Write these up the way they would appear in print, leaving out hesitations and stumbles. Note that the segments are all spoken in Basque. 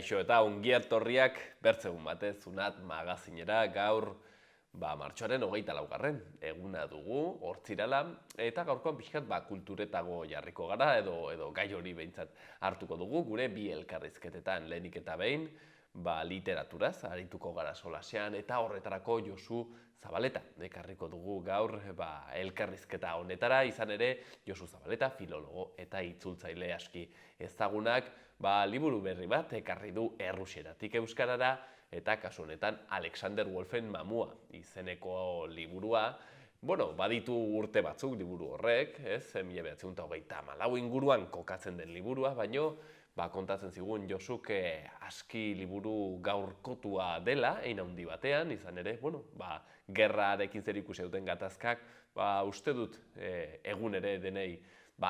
Kaixo eta ongietorriak bertzegun batez Zunat magazinera gaur martxoaren 24. eguna dugu, hortzirala, eta gaurkoan pixkat kulturetago jarriko gara edo gai hori behintzat hartuko dugu, gure bi elkarrizketetan lehenik eta behin, literaturaz arituko gara solasean eta horretarako Josu Zabaleta ekarriko dugu gaur elkarrizketa honetara, izan ere Josu Zabaleta filologo eta itzultzaile aski ezagunak, liburu berri bat ekarri du errusieratik euskarara, eta kasu honetan Alexander Wolfen Mamua izeneko liburua. Baditu urte batzuk liburu horrek, 1924 inguruan kokatzen den liburua, baino kontatzen zigun Josuk aski liburu gaurkotua dela, hein handi batean, izan ere, gerrarekin zerikusia duten gatazkak, uste dut egun ere denei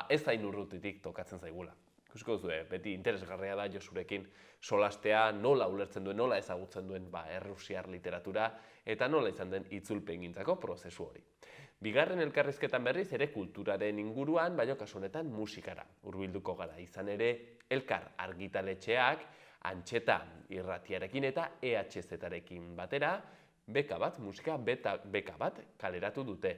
ez hain urrutitik tokatzen zaigula. Ikusiko duzu, beti interesgarria da Josurekin solastea, nola ulertzen duen, nola ezagutzen duen errusiar literatura, eta nola izan den itzulpengintzako prozesu hori. Bigarren elkarrizketan berriz ere kulturaren inguruan, baina kasu honetan musikara hurbilduko gara, izan ere elkar argitaletxeak Antxeta irratiarekin eta EHZ-arekin batera musika beka bat kaleratu dute.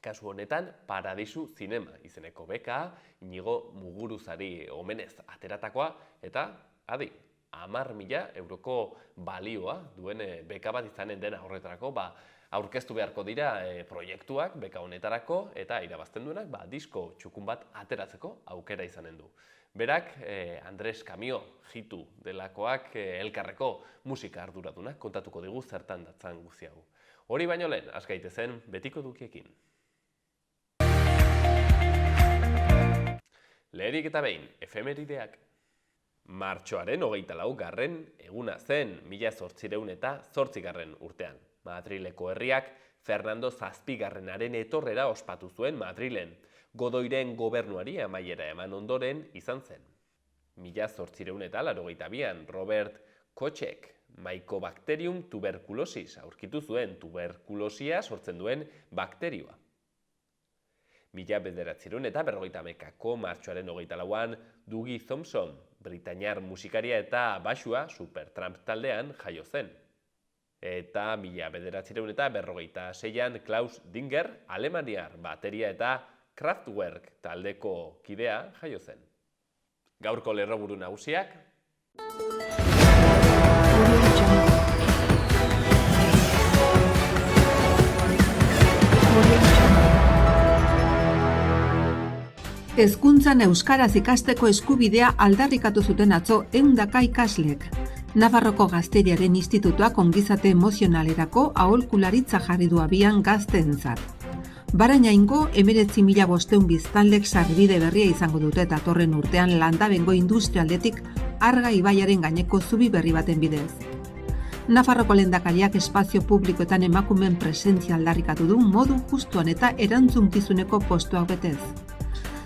Kasu honetan, Paradisu Zinema izeneko beka, Inigo Muguruzari omenez ateratakoa, eta, 10.000 euroko balioa duen beka bat izanen dena horretarako, aurkeztu beharko dira proiektuak beka honetarako, eta irabazten duenak, disko txukun bat ateratzeko aukera izanen du. Berak, Andres Kamio jitu delakoak elkarreko musika arduradunak kontatuko digu zertan datzan guzti hau. Hori baino lehen, azkaitezen betiko dukiekin. Leherik eta behin, efemerideak. Martxoaren 24. eguna zen 1808 urtean. Madrileko herriak Fernando Zazpigarrenaren etorrera ospatu zuen Madrilen. Godoiren gobernuari amaiera eman ondoren izan zen. 1882an Robert Kochek Mycobacterium tuberculosis aurkitu zuen tuberkulosia sortzen duen bakterioa. 1950ko martxoaren 24an Dougie Thompson, britainiar musikaria eta baxua Supertramp taldean jaio zen. Eta 1956an Klaus Dinger, alemaniar bateria eta Kraftwerk taldeko kidea jaio zen. Gaurko lerroburu nagusiak. Hezkuntzan euskaraz ikasteko eskubidea aldarrikatu zuten atzo 100 ikaslek. Nafarroko Gazteriaren Institutuak ongizate emozionalerako aholkularitza jarri du abian gazteentzat. Barainaingo 19.500 biztanlek sarbide berria izango dute datorren urtean Landabengo industrialdetik Arga ibaiaren gaineko zubi berri baten bidez. Nafarroko lehendakariak espazio publikoetan emakumeen presentzia aldarrikatu du modu justuan eta erantzunkizuneko postuak betez.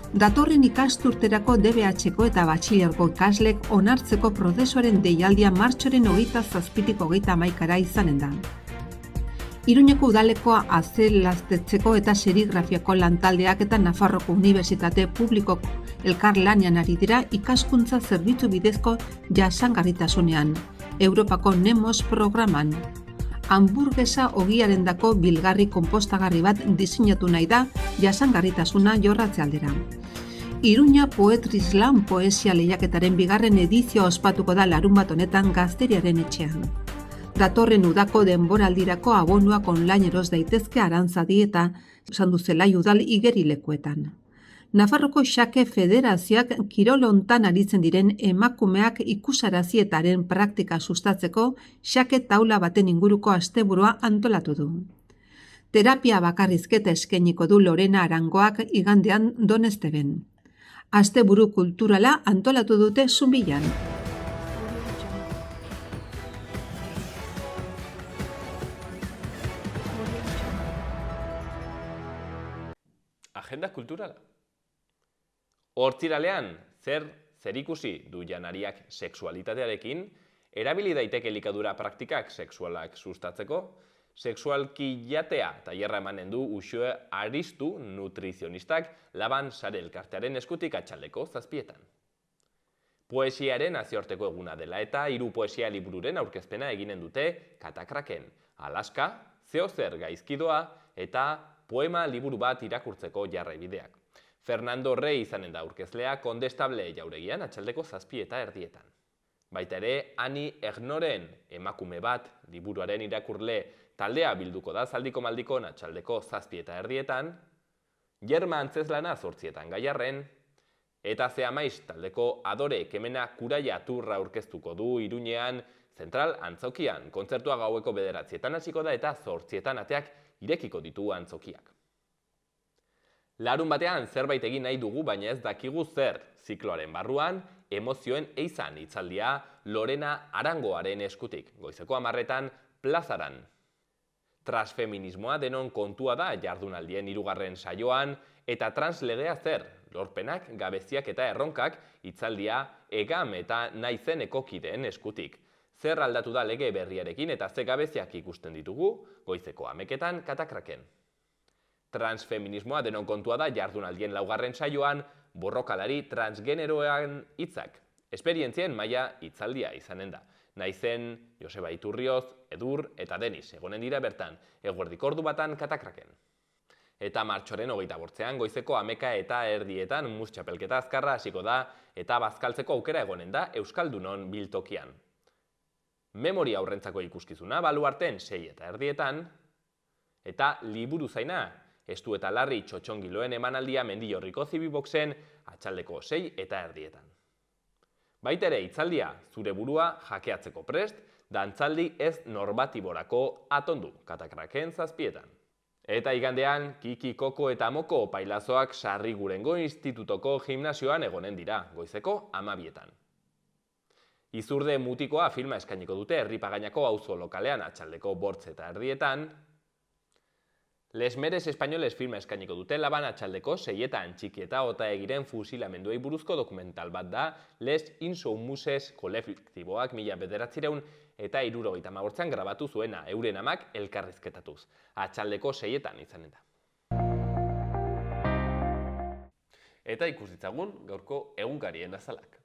Datorren ikasturterako DBH-ko eta batxilergo ikaslek onartzeko prozesuaren deialdia martxoaren 27-tik 31 izanen da. Iruñeko udalekoa azelaztetzeko eta serigrafiako lantaldeak eta Nafarroko Unibertsitate Publiko elkarlanean ari dira ikaskuntza zerbitzu bidezko jasangarritasunean, Europako Nemos programan. Hamburguesa ogiarendako bilgarri konpostagarri bat diseinatu nahi da jasangarritasuna jorratze aldera. Iruña Poetry Slam poesia lehiaketaren bigarren edizioa ospatuko da larunbat honetan Gazteriaren etxean. Datorren udako denboraldirako abonuak online eros daitezke Arantzadi eta Sanduzzelai udal igerilekuetan. Nafarroko Xake Federazioak kirol hontan aritzen diren emakumeak ikusarazietaren praktika sustatzeko xake taula baten inguruko asteburua antolatu du. Terapia bakarrizketa eskainiko du Lorena Arangoak igandean Donesteben. Asteburu kulturala antolatu dute Zumbilan. Agenda kulturala. Hortziralean, zerikusi du janariak sexualitatearekin, erabili daiteke elikadura praktikak sexualak sustatzeko, sexualki jatea tailerra emanen du Uxue Aristu nutrizionistak Laban Sare elkartearen eskutik atxaldeko 7. Poesiaren nazioarteko eguna dela eta 3 poesia libururen aurkezpena eginen dute Katakraken, Alaska, Zeozer gaizkidoa eta poema liburu bat irakurtzeko jarraibideak. Fernando Rey izanen da aurkezlea Kondestable jauregian atxaldeko 7:30. Baita ere, Ani Egnoren emakume bat liburuaren irakurle taldea bilduko da zaldiko maldikon atxaldeko 7:30, Jerma Antzezlana 8:00 Gaiarren, eta Zeamaiz taldeko Adore Kemena Kuraia turra aurkeztuko du Iruñean Zentral Antzokian. Kontzertua gaueko 9:00 hasiko da eta 8:00 ateak irekiko ditu antzokiak. Larun batean zerbait egin nahi dugu, baina ez dakigu zer. Zikloaren barruan, emozioen eizan hitzaldia Lorena Arangoaren eskutik. Goizeko 10:00 plazaran. Transfeminismoa denon kontua da jardunaldien 3. saioan, eta translegea zer, lorpenak, gabeziak eta erronkak hitzaldia Egam eta Naizeneko kideen eskutik. Zer aldatu da lege berriarekin eta ze gabeziak ikusten ditugu, goizeko 11:00 Katakraken. Transfeminismoa denon kontua da jardunaldien 4. saioan, borrokalari transgeneroan hitzak. Esperientzien maila hitzaldia izanen da. Naizen, Joseba Iturrioz, Edur eta Denis egonen dira bertan, eguerdiko ordu batan Katakraken. Eta martxoaren 28 goizeko 11:30 mus txapelketa azkarra hasiko da eta bazkaltzeko aukera egonen da Euskaldunon biltokian. Memoria aurrentzako ikuskizuna baluarten 6:30 eta liburu zaina, Estu eta Larri Txotxongiloen emanaldia Mendillorriko Zibiboxen atxaldeko 6:30. Baita ere hitzaldia, zure burua jakeatzeko prest, dantzaldi ez normatiborako atondu, Katakraken 7:00. Eta igandean, Kiki, Koko eta Moko pailazoak Sarrigurengo Institutoko gimnasioan egonen dira, goizeko 12:00. Izurde Mutikoa filma eskainiko dute Herripagainako auzo lokalean atxaldeko 8:30. Les Meres Españoles filma eskainiko dute Laban atxaldeko 6:00. Txiki eta Otaegiren fusilamenduei buruzko dokumental bat da Les Insoumises kolektiboak 1978 grabatu zuena, euren amak elkarrizketatuz. Atxaldeko 6:00 izanen da. Eta ikus ditzagun gaurko egunkarien azalak.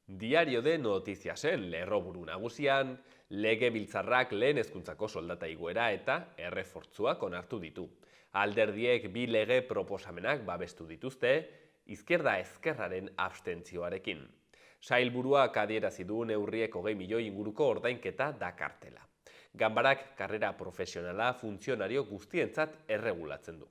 Diario de Notiziasen lerroburu nagusian, Legebiltzarrak lehen hezkuntzako soldata igoera eta errefortzuak onartu ditu. Alderdiek 2 lege proposamenak babestu dituzte, izquierda ezkerraren abstentzioarekin. Sailburuak adierazi du neurriek 20 milioi inguruko ordainketa dakartela. Ganbarak karrera profesionala funtzionario guztientzat erregulatzen du.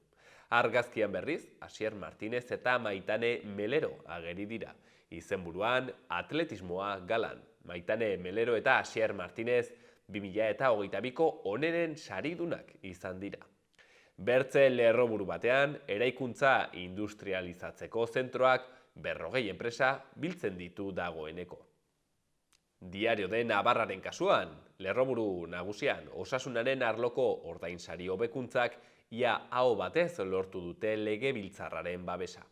Argazkian berriz, Asier Martinez eta Maitane Melero ageri dira. Izenburuan, atletismoa galan. Maitane Melero eta Asier Martinez 2022ko onenen saridunak izan dira. Bertze lerroburu batean, eraikuntza industrializatzeko zentroak 40 enpresa biltzen ditu dagoeneko. Diario de Navarraren kasuan, lerroburu nagusian, osasunaren arloko ordainsari hobekuntzak ia aho batez lortu dute Legebiltzarraren babesa.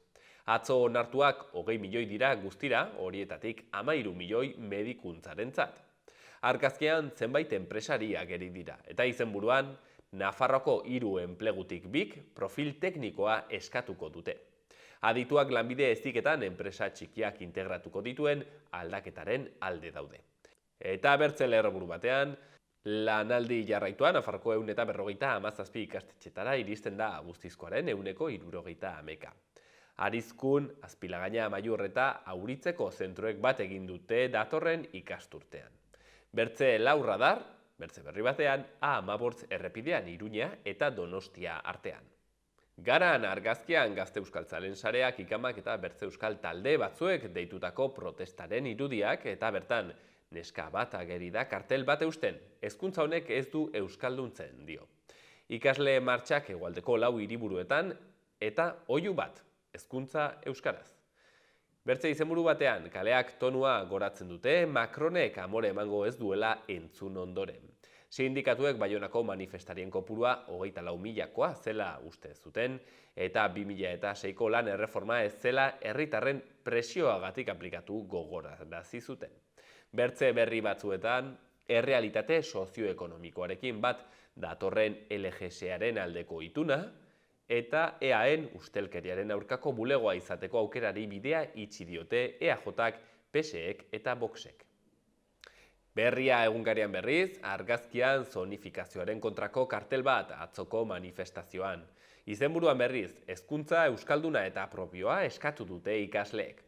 Atzo onartuak 20 milioi dira guztira, horietatik 13 milioi medikuntzaren-zat. Argazkian zenbait enpresari ageri dira, eta izenburuan, Nafarroako 3 enplegutik 2 profil teknikoa eskatuko dute. Adituak lanbide heziketan enpresa txikiak integratuko dituen aldaketaren alde daude. Eta bertze lerroburu batean, lanaldi jarraituan Nafarroako 157 ikastetxetara iristen da guztizkoaren 160. Arizkun, Azpilagaina, Amaiur eta Auritzeko zentroek bat egin dute datorren ikasturtean. Bertze 4 radar, bertze berri batean, A15 errepidean Iruña eta Donostia artean. Garan argazkian Gazte Euskaltzalen sareak, ikamak eta bertze euskal talde batzuek deitutako protestaren irudiak eta bertan neska bat ageri da kartel bat eusten. Hezkuntza honek ez du euskalduntzen dio. Ikasle martxak hegoaldeko 4 hiriburuetan eta oihu bat. Hezkuntza euskaraz. Bertze izenburu batean, kaleak tonua goratzen dute, Macronek amore emango ez duela entzun ondoren. Sindikatuek Baionako manifestarien kopurua 24.000koa zela uste zuten, eta 2006ko lan erreforma ez zela herritarren presioagatik aplikatu gogorarazi zuten. Bertze berri batzuetan, errealitate sozioekonomikoarekin bat datorren LGSaren aldeko ituna, eta EAen ustelkeriaren aurkako bulegoa izateko aukerari bidea itxi diote EAJak PSek eta Voxek. Berria egunkarian berriz, argazkian zonifikazioaren kontrako kartel bat atzoko manifestazioan. Izenburuan berriz, hezkuntza euskalduna eta propioa eskatu dute ikasleek.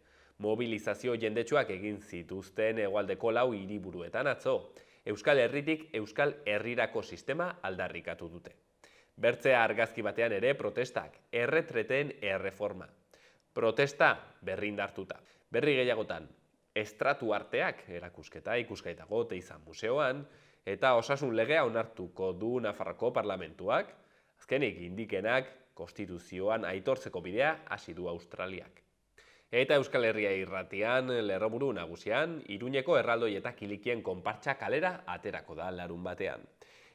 Mobilizazio jendetsuak egin zituzten hegoaldeko 4 hiriburuetan atzo. Euskal Herritik Euskal Herrirako sistema aldarrikatu dute. Bertzea argazki batean ere protestak, erretreten erreforma. Protesta berrindartuta. Berri gehiagotan, estratu arteak erakusketa ikuskaitago Teizan museoan, eta osasun legea onartuko du Nafarroko parlamentuak, azkenik indikenak konstituzioan aitortzeko bidea hasi du Australiak. Eta Euskal Herria irratian, lerroburu nagusian, Iruñeko erraldoi eta kilikien konpartsa kalera aterako da larun batean.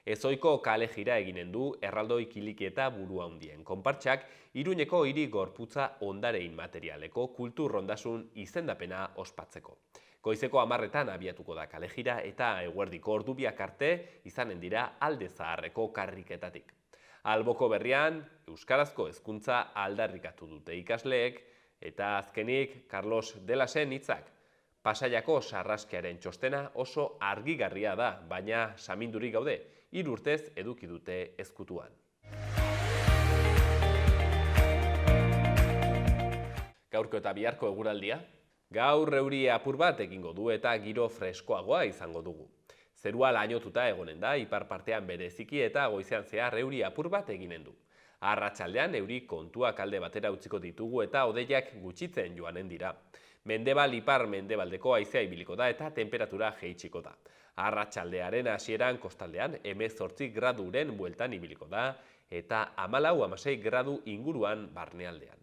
Ezoiko kale jira eginen du erraldoi kiliki eta burua handien konpartsak Iruñeko hiri gorputza ondarein materialeko kulturrondasun izendapena ospatzeko. Goizeko 10etan abiatuko da kale jira eta eguerdiko ordubiak arte izanen dira Alde Zaharreko karriketatik. Alboko berrian, euskarazko hezkuntza aldarrikatu dute ikasleek, eta azkenik Carlos Delasen hitzak. Pasaiako sarraskiaren txostena oso argigarria da, baina samindurik gaude, 3 urtez eduki dute ezkutuan. Gaurko eta biharko eguraldia. Gaur euri apur bat egingo du eta giro freskoagoa izango dugu. Zerua lainotuta egonen da, ipar partean bereziki eta goizean zehar euri apur bat eginen du. Arratsaldean euri kontuak alde batera utziko ditugu eta hodeiak gutxitzen joanen dira. Mendebal ipar mendebaldeko haizea ibiliko da eta temperatura jaitsiko da. Arratsaldearen hasieran kostaldean 18 graduren bueltan ibiliko da eta 14-16 gradu inguruan barnealdean.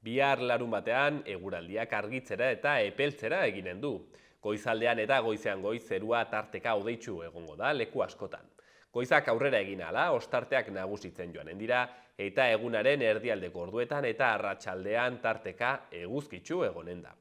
Bihar larun batean eguraldiak argitzera eta epeltzera eginen du. Goizaldean eta goizean goiz zerua tarteka hodeitsu egongo da leku askotan. Goizak aurrera egin ahala, ostarteak nagusitzen joanen dira, eta egunaren erdialdeko orduetan eta arratsaldean tarteka eguzkitsu egonen da.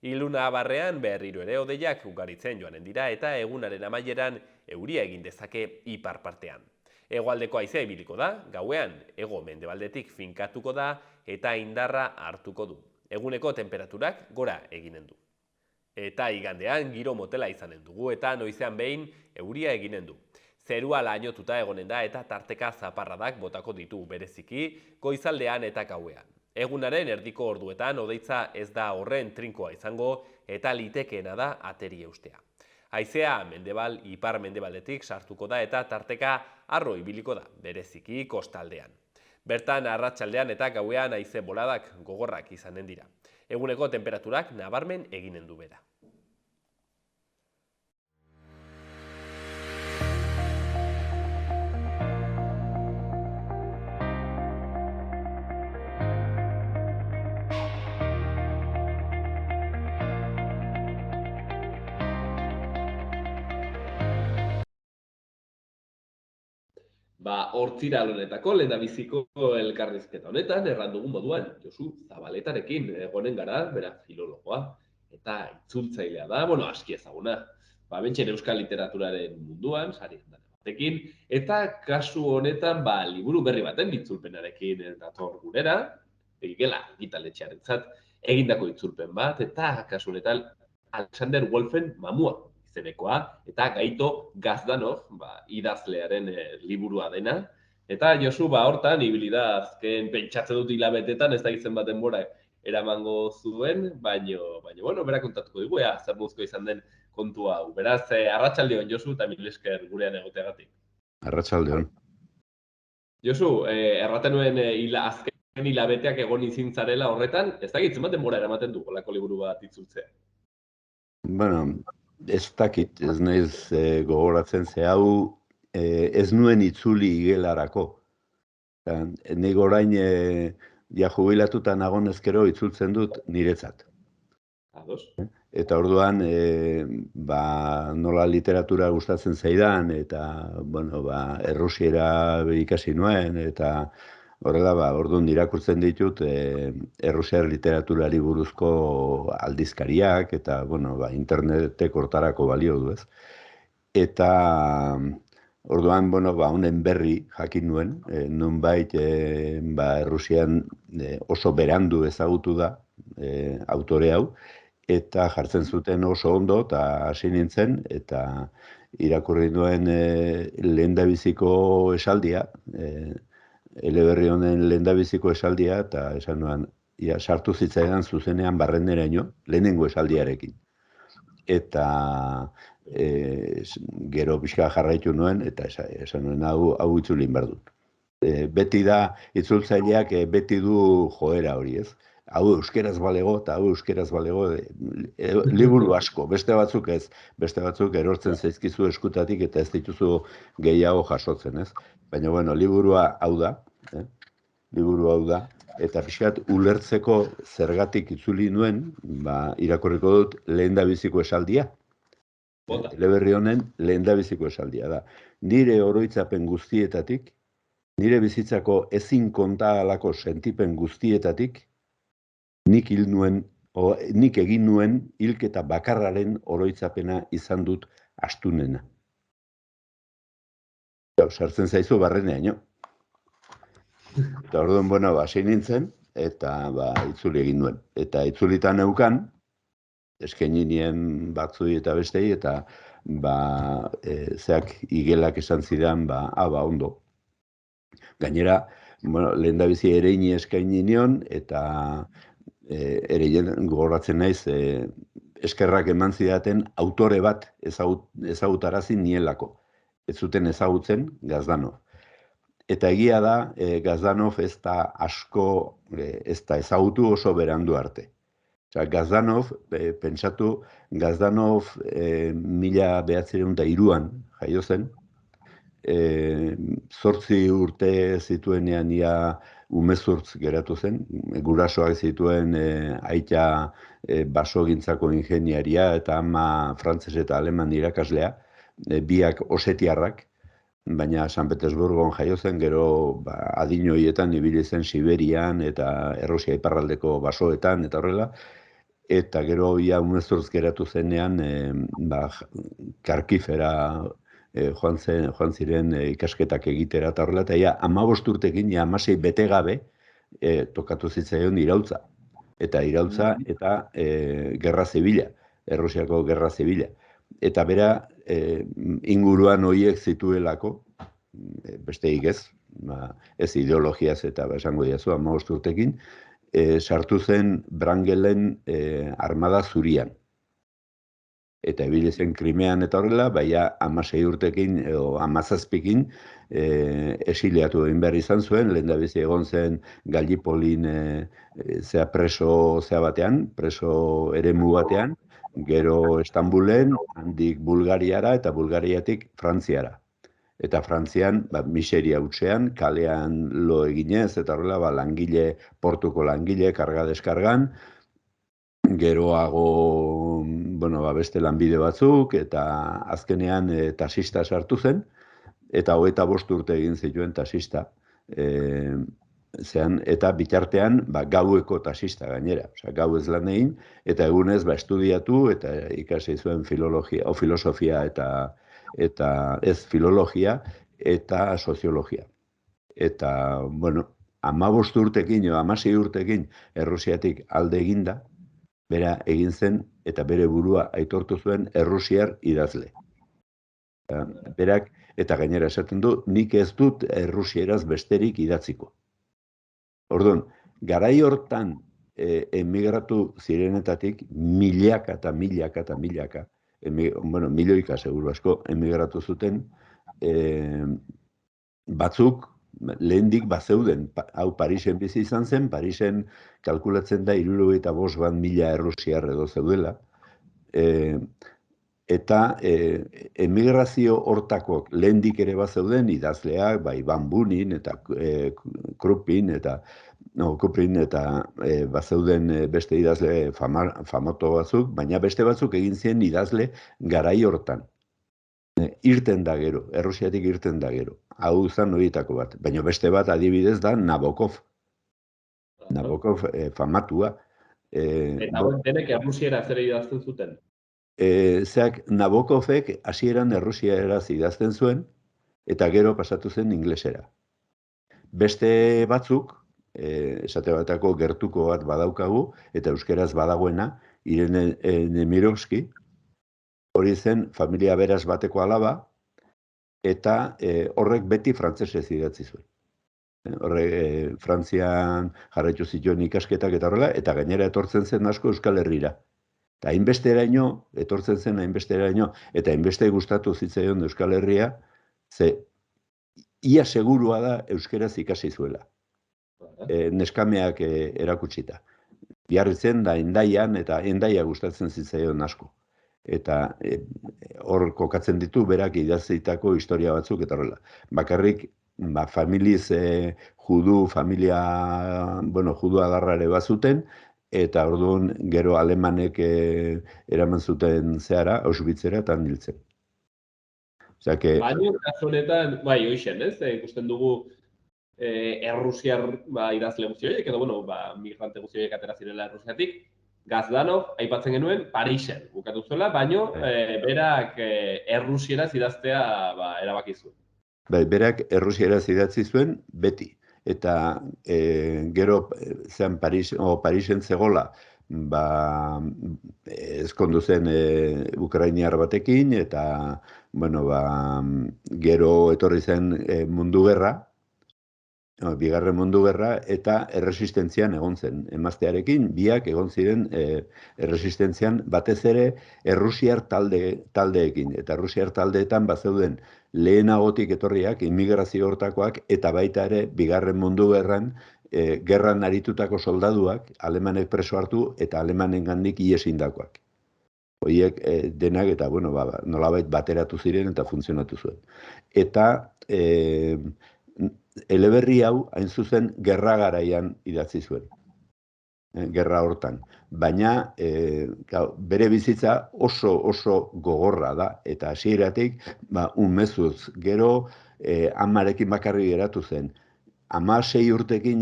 Iluna barrean berriro ere hodeiak ugaritzen joanen dira eta egunaren amaieran euria egin dezake ipar partean. Hegoaldeko haizea ibiliko da, gauean hego mendebaldetik finkatuko da eta indarra hartuko du. Eguneko temperaturak gora eginen du. Eta igandean giro motela izanen dugu eta noizean behin euria eginen du. Zerua lainotuta egonen da eta tarteka zaparradak botako ditu bereziki goizaldean eta gauean. Egunaren erdiko orduetan hodeitza ez da horren trinkoa izango eta litekeena da ateri eustea. Haizea mendebal ipar mendebaldetik sartuko da eta tarteka harro ibiliko da, bereziki kostaldean. Bertan arratsaldean eta gauean haize boladak gogorrak izanen dira. Eguneko temperaturak nabarmen eginen du bera. Hortzira honetako lehendabiziko elkarrizketa honetan, erran dugun moduan, Josu Zabaletarekin egonen gara, bera filologoa, eta itzultzailea da, aski ezaguna. Bentsen euskal literaturaren munduan, sari handan batekin, eta kasu honetan, liburu berri baten itzulpenarekin dator gurera, egela, gitaletxearentzat, egindako itzulpen bat, eta kasu honetan, Alexander Wolfen Mamua izenekoa, eta Gaito Gazdanov, idazlearen liburua dena. Eta Josu, hortan, ibili da azken pentsatzen dut hilabetetan, ez da izen bat denbora eramango zuen, baina, bera kontatuko digu, zer muzko izan den kontu hau. Beraz, arratsaldeon Josu, eta mil esker gurean egoteagatik. Arratsaldeon. Josu, erraten nuen azken hilabeteak egon izin zarela horretan, ez da izen bat denbora eramaten du, holako liburu bat itzultzea. Ez dakit, ez naiz gogoratzen ze hau ez nuen itzuli igelarako. Nik orain jubilatuta nagon ezkero itzultzen dut niretzat. Ados. Eta orduan, nola literatura gustatzen zaidan, eta, errusiera ikasi nuen, eta horrela, orduan irakurtzen ditut errusiar literaturari buruzko aldizkariak, eta, internetek hortarako balio du, ez. Eta, orduan, honen berri jakin nuen, nonbait, Errusian oso berandu ezagutu da autore hau, eta jartzen zuten oso ondo, eta hasi nintzen, eta irakurri nuen lehendabiziko esaldia, eleberri honen lehendabiziko esaldia, eta esan nuen, sartu zitzaidan zuzenean barreneraino, lehenengo esaldiarekin. Eta gero pixka jarraitu nuen, eta esan nuen, hau itzulin behar dut. Beti da, itzultzaileak beti du joera hori, ez? Hau euskeraz balego eta hau euskeraz balego, liburu asko, beste batzuk ez, beste batzuk erortzen zaizkizu eskutatik eta ez dituzu gehiago jasotzen, ez? Baina, bueno, liburua hau da, eta pixkat ulertzeko zergatik itzuli nuen, irakurriko dut lehendabiziko esaldia. Eleberri honen lehendabiziko esaldia da. Nire oroitzapen guztietatik, nire bizitzako ezin konta alako sentipen guztietatik, nik egin nuen hilketa bakarraren oroitzapena izan dut astunena. Sartzen zaizu barreneaino. Eta orduan, bueno, hasi nintzen, eta itzuli egin nuen. Eta itzulitan neukan, eskaini nien batzui eta bestei, eta zeak igelak esan zidan, ondo. Gainera, lehendabizi ereini eskaini nion, eta ereien gogoratzen naiz, eskerrak eman zidaten autore bat ezagutarazi nielako. Ez zuten ezagutzen Gazdanov. Eta egia da, Gazdanov ez da ezagutu oso berandu arte. Gazdanov, pentsatu, Gazdanov 1903an jaio zen, 8 urte zituenean ia umezurtz geratu zen, gurasoak zituen aita basogintzako ingeniaria eta ama frantses eta aleman irakaslea, biak osetiarrak, baina San Petersburgon jaio zen, gero adin horietan ibili zen Siberian eta Errusia iparraldeko basoetan eta horrela, eta gero ia umezurtz geratu zenean Karkifera joan ziren ikasketak egitera eta horrela, eta ia 15 urtekin, 16 bete gabe, tokatu zitzaion iraultza. Eta gerra zibila, Errusiako gerra zibila. Eta bera, inguruan horiek zituelako, besteik ez, ez ideologiaz eta esango diazu, 15 urtekin, sartu zen Brangelen armada zurian. Eta ibili zen Krimean eta horrela, baina 16 urtekin edo 17ekin exiliatu egin behar izan zuen, lehendabizi egon zen Gallipolin preso eremu batean, gero Istanbulen, handik Bulgariara eta Bulgariatik Frantziara. Eta Frantzian, miseria hutsean, kalean lo eginez, eta horrela, portuko langile, karga-deskargan, geroago, beste lanbide batzuk, eta azkenean taxista sartu zen, eta 25 urte egin zituen taxista. Eta bitartean, gaueko taxista gainera. Gau ez lan egin, eta egunez estudiatu, eta ikasi zuen filosofia eta ez filologia, eta soziologia. Eta, 15 urtekin, 16 urtekin Errusiatik alde eginda, bera egin zen eta bere burua aitortu zuen errusiar idazle. Berak, eta gainera esaten du, nik ez dut errusieraz besterik idatziko. Orduan, garai hortan emigratu zirenetatik milaka eta milaka eta milaka, milioika seguru asko emigratu zuten, batzuk lehendik bazeuden, hau Parisen bizi izan zen, Parisen kalkulatzen da 75.000 errusiar edo zeudela, eta emigrazio hortakok lehendik ere bazeuden idazleak, Ivan Bunin eta Krupin eta bazeuden beste idazle famoto batzuk, baina beste batzuk egin ziren idazle garai hortan. Irten da gero, Errusiatik irten da gero. Hau zen horietako bat. Baina beste bat adibidez da Nabokov. Nabokov famatua. Eta denek errusiera zer idazten zuten? Nabokovek hasieran errusieraz idazten zuen, eta gero pasatu zen inglesera. Beste batzuk, esate batako gertuko bat badaukagu, eta euskeraz badagoena, Irene Nemirovski, hori zen familia beraz bateko alaba, eta horrek beti frantsesez idatzi zuen. Horrek Frantzian jarraitu zituen ikasketak eta horrela, eta gainera etortzen zen asko Euskal Herrira. Eta hainbesteraino, etortzen zen hainbesteraino, eta hainbeste gustatu zitzaion Euskal Herria, ze ia segurua da euskeraz ikasi zuela. Neskameak erakutsita. Biarritzen da Hendaian, eta Hendaia gustatzen zitzaion asko. Eta hor kokatzen ditu berak idazitako historia batzuk eta horrela. Bakarrik, familiz familia, judu adarra ere bazuten, eta orduan gero alemanek eraman zuten zehara, Auschwitzera eta niltzen. Baina, kasu honetan, hoixen, ez? Ikusten dugu Errusiar idazle guzti horiek, edo, migrante guzti horiek atera zirela Errusiatik, Gazdanov, aipatzen genuen, Parisen bukatu zuela, baino berak errusieraz idaztea erabaki zuen. Berak errusieraz idatzi zuen beti. Eta gero zen Parisen zegoela, ezkondu zen ukrainiar batekin, eta gero etorri zen mundu gerra, Bigarren Mundu Gerra, eta erresistentzian egon zen. Emaztearekin, biak egon ziren erresistentzian batez ere errusiar taldeekin. Eta errusiar taldeetan bazeuden lehenagotik etorriak, immigrazio hortakoak, eta baita ere Bigarren Mundu Gerran, gerran aritutako soldaduak, alemanek preso hartu, eta alemanen gandik iesindakoak. Horiek denak eta, nolabait bateratu ziren eta funtzionatu zuen. Eta eleberri hau, hain zuzen, gerra garaian idatzi zuen. Gerra hortan. Baina, bere bizitza oso gogorra da. Eta hasieratik, umezuz, gero amarekin bakarrik geratu zen. 16 urtekin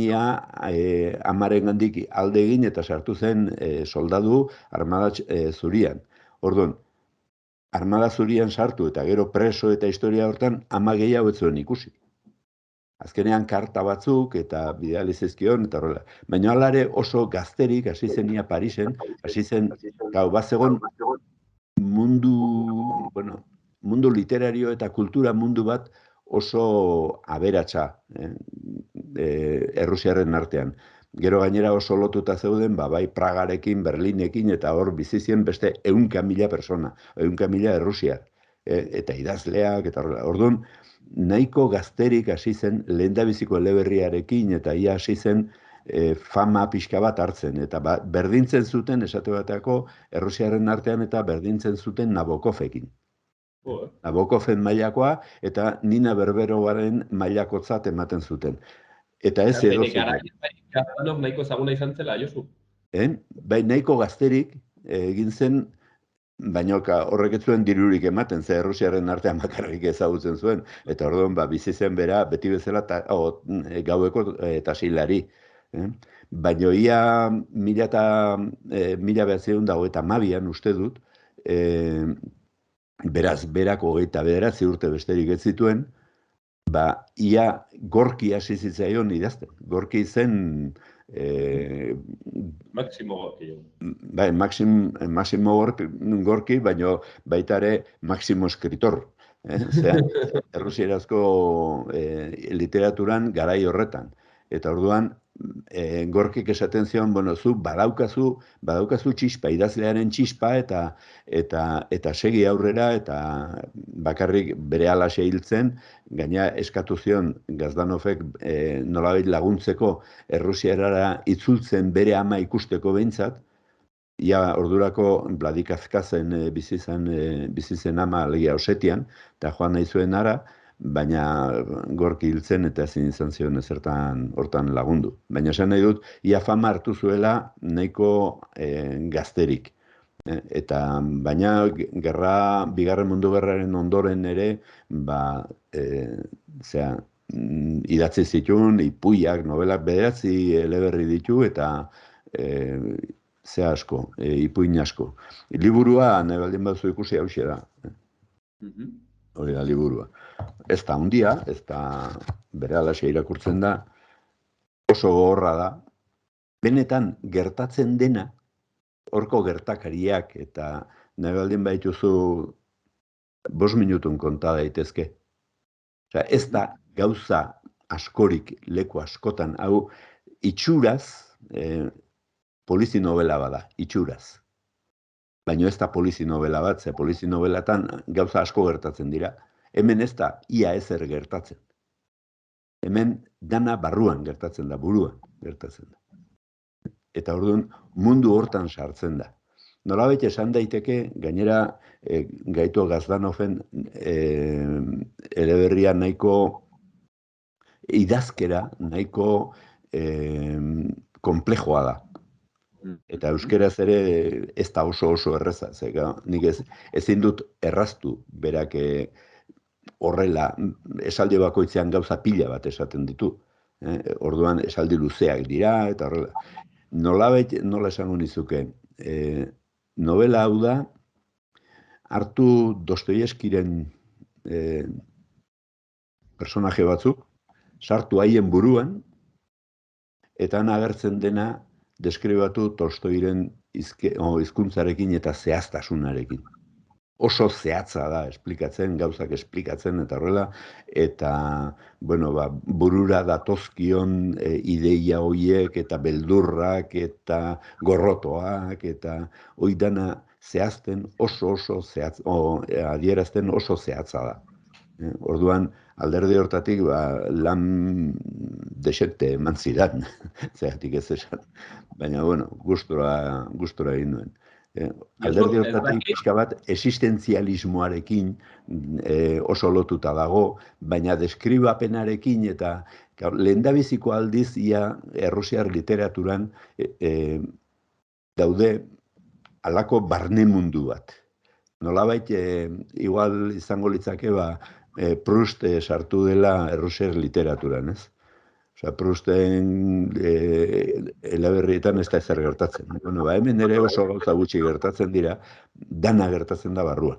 amaren gandik alde egin eta sartu zen soldadu armada zurian. Orduan, armada zurian sartu eta gero preso eta historia hortan ama gehiago ez zuen ikusi. Azkenean karta batzuk eta bidali zizkion eta horrela. Baina alare oso gazterik hasi zen ia Parisen, hasi zen, bazegon mundu literario eta kultura mundu bat oso aberatsa Errusiaren artean. Gero gainera oso lotuta zeuden, bai Pragarekin, Berlinekin, eta hor bizizien beste 100.000 persona, 100.000 errusiar, eta idazleak, eta horrela. Orduan, nahiko gazterik hasi zen lehendabiziko eleberriarekin, eta ia hasi zen fama pixka bat hartzen, eta berdintzen zuten, esate bateako, Errusiaren artean, eta berdintzen zuten Nabokovekin. Nabokoven mailakoa, eta Nina Berberoaren mailakotzat ematen zuten. Eta ez edo zuten. Gazdanov nahiko ezaguna izan zela, Josu? Bai, nahiko gazterik egin zen, baina horrek ez zuen dirurik ematen, ze Errusiaren artean bakarrik ezagutzen zuen. Eta orduan, bizi zen bera, beti bezala gaueko tasilari. Baina ia 1922an uste dut, beraz, berako 29 urte besterik ez zituen, ia Gorki hasi zitzaion idazten. Gorki zen... Maximo Gorki. Bai, Maximo Gorki, baina baita ere Maximo Escritor. Errusierazko literaturan garai horretan. Eta orduan, Gorkik esaten zion, zu badaukazu txispa, idazlearen txispa, eta segi aurrera, eta bakarrik bere alaxe hiltzen, gaina eskatu zion Gazdanovek nolabait laguntzeko Errusiarara itzultzen bere ama ikusteko behintzat, ia ordurako Vladikavkazen bizi zen ama alegia Osetian, eta joan nahi zuen ara, baina Gorki hiltzen eta ezin izan zion ezertan hortan lagundu. Baina esan nahi dut, ia fama hartu zuela nahiko gazterik. Baina Bigarren Mundu Gerraren ondoren ere, idatzi zituen, ipuiak, novelak bederatzi eleberri ditu, eta asko, ipuin asko. Liburua, nahi baldin baduzu ikusi hauxe da. Hori da liburua. Ez da handia, ez da bere alaxe irakurtzen da, oso gogorra da. Benetan gertatzen dena horko gertakariak, eta nahi baldin baituzu 5 minutun konta daitezke. Osea, ez da gauza askorik leku askotan, hau itxuraz, polizi novela bada, itxuraz. Baina ez da polizi novela bat, ze polizi novelatan gauza asko gertatzen dira. Hemen ez da ia ezer gertatzen. Hemen dana barruan gertatzen da, buruan gertatzen da. Eta orduan mundu hortan sartzen da. Nolabait esan daiteke, gainera Gaito Gazdanoven eleberria nahiko idazkera, nahiko konplejoa da. Eta euskeraz ere ez da oso erraza. Nik ezin dut erraztu berak horrela esaldi bakoitzean gauza pila bat esaten ditu. Orduan esaldi luzeak dira eta horrela. Nola esango nizuke, novela hau da, hartu Dostoievskiren personaje batzuk, sartu haien buruan, eta han agertzen dena deskribatu Tolstoiren hizkuntzarekin eta zehaztasunarekin. Oso zehatza da esplikatzen, gauzak esplikatzen eta horrela, eta burura datozkion ideia horiek eta beldurrak eta gorrotoak eta hori dana zehazten oso zehatz, adierazten oso zehatza da. Orduan, alderdi hortatik lan desente eman zidan, zeratik ez esan. Baina, gustura egin nuen. Alderdi hortatik pixka bat existentzialismoarekin oso lotuta dago, baina deskribapenarekin eta lehendabiziko aldiz ia errusiar literaturan daude halako barne mundu bat. Nolabait, igual izango litzake Proust sartu dela errusiar literaturan, ez? Osea, Prousten eleberrietan ez da ezer gertatzen. Hemen ere oso gauza gutxi gertatzen dira, dana gertatzen da barruan.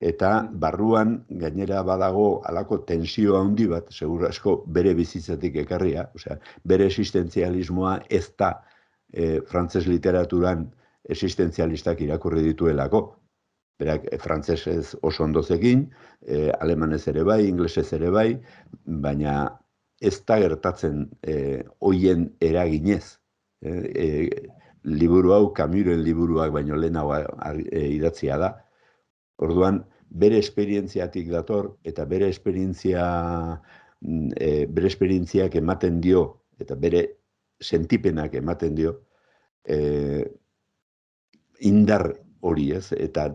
Eta barruan gainera badago halako tensio handi bat, seguru asko bere bizitzatik ekarria, osea, bere existentzialismoa ez da frantses literaturan existentzialistak irakurri dituelako. Berak frantsesez oso ondozekin, alemanez ere bai, inglesez ere bai, baina ez da gertatzen hoien eraginez. Liburu hau Camusen liburuak baino lehenago idatzia da. Orduan, bere esperientziatik dator eta bere esperientziak ematen dio eta bere sentipenak ematen dio indar hori, ez? Eta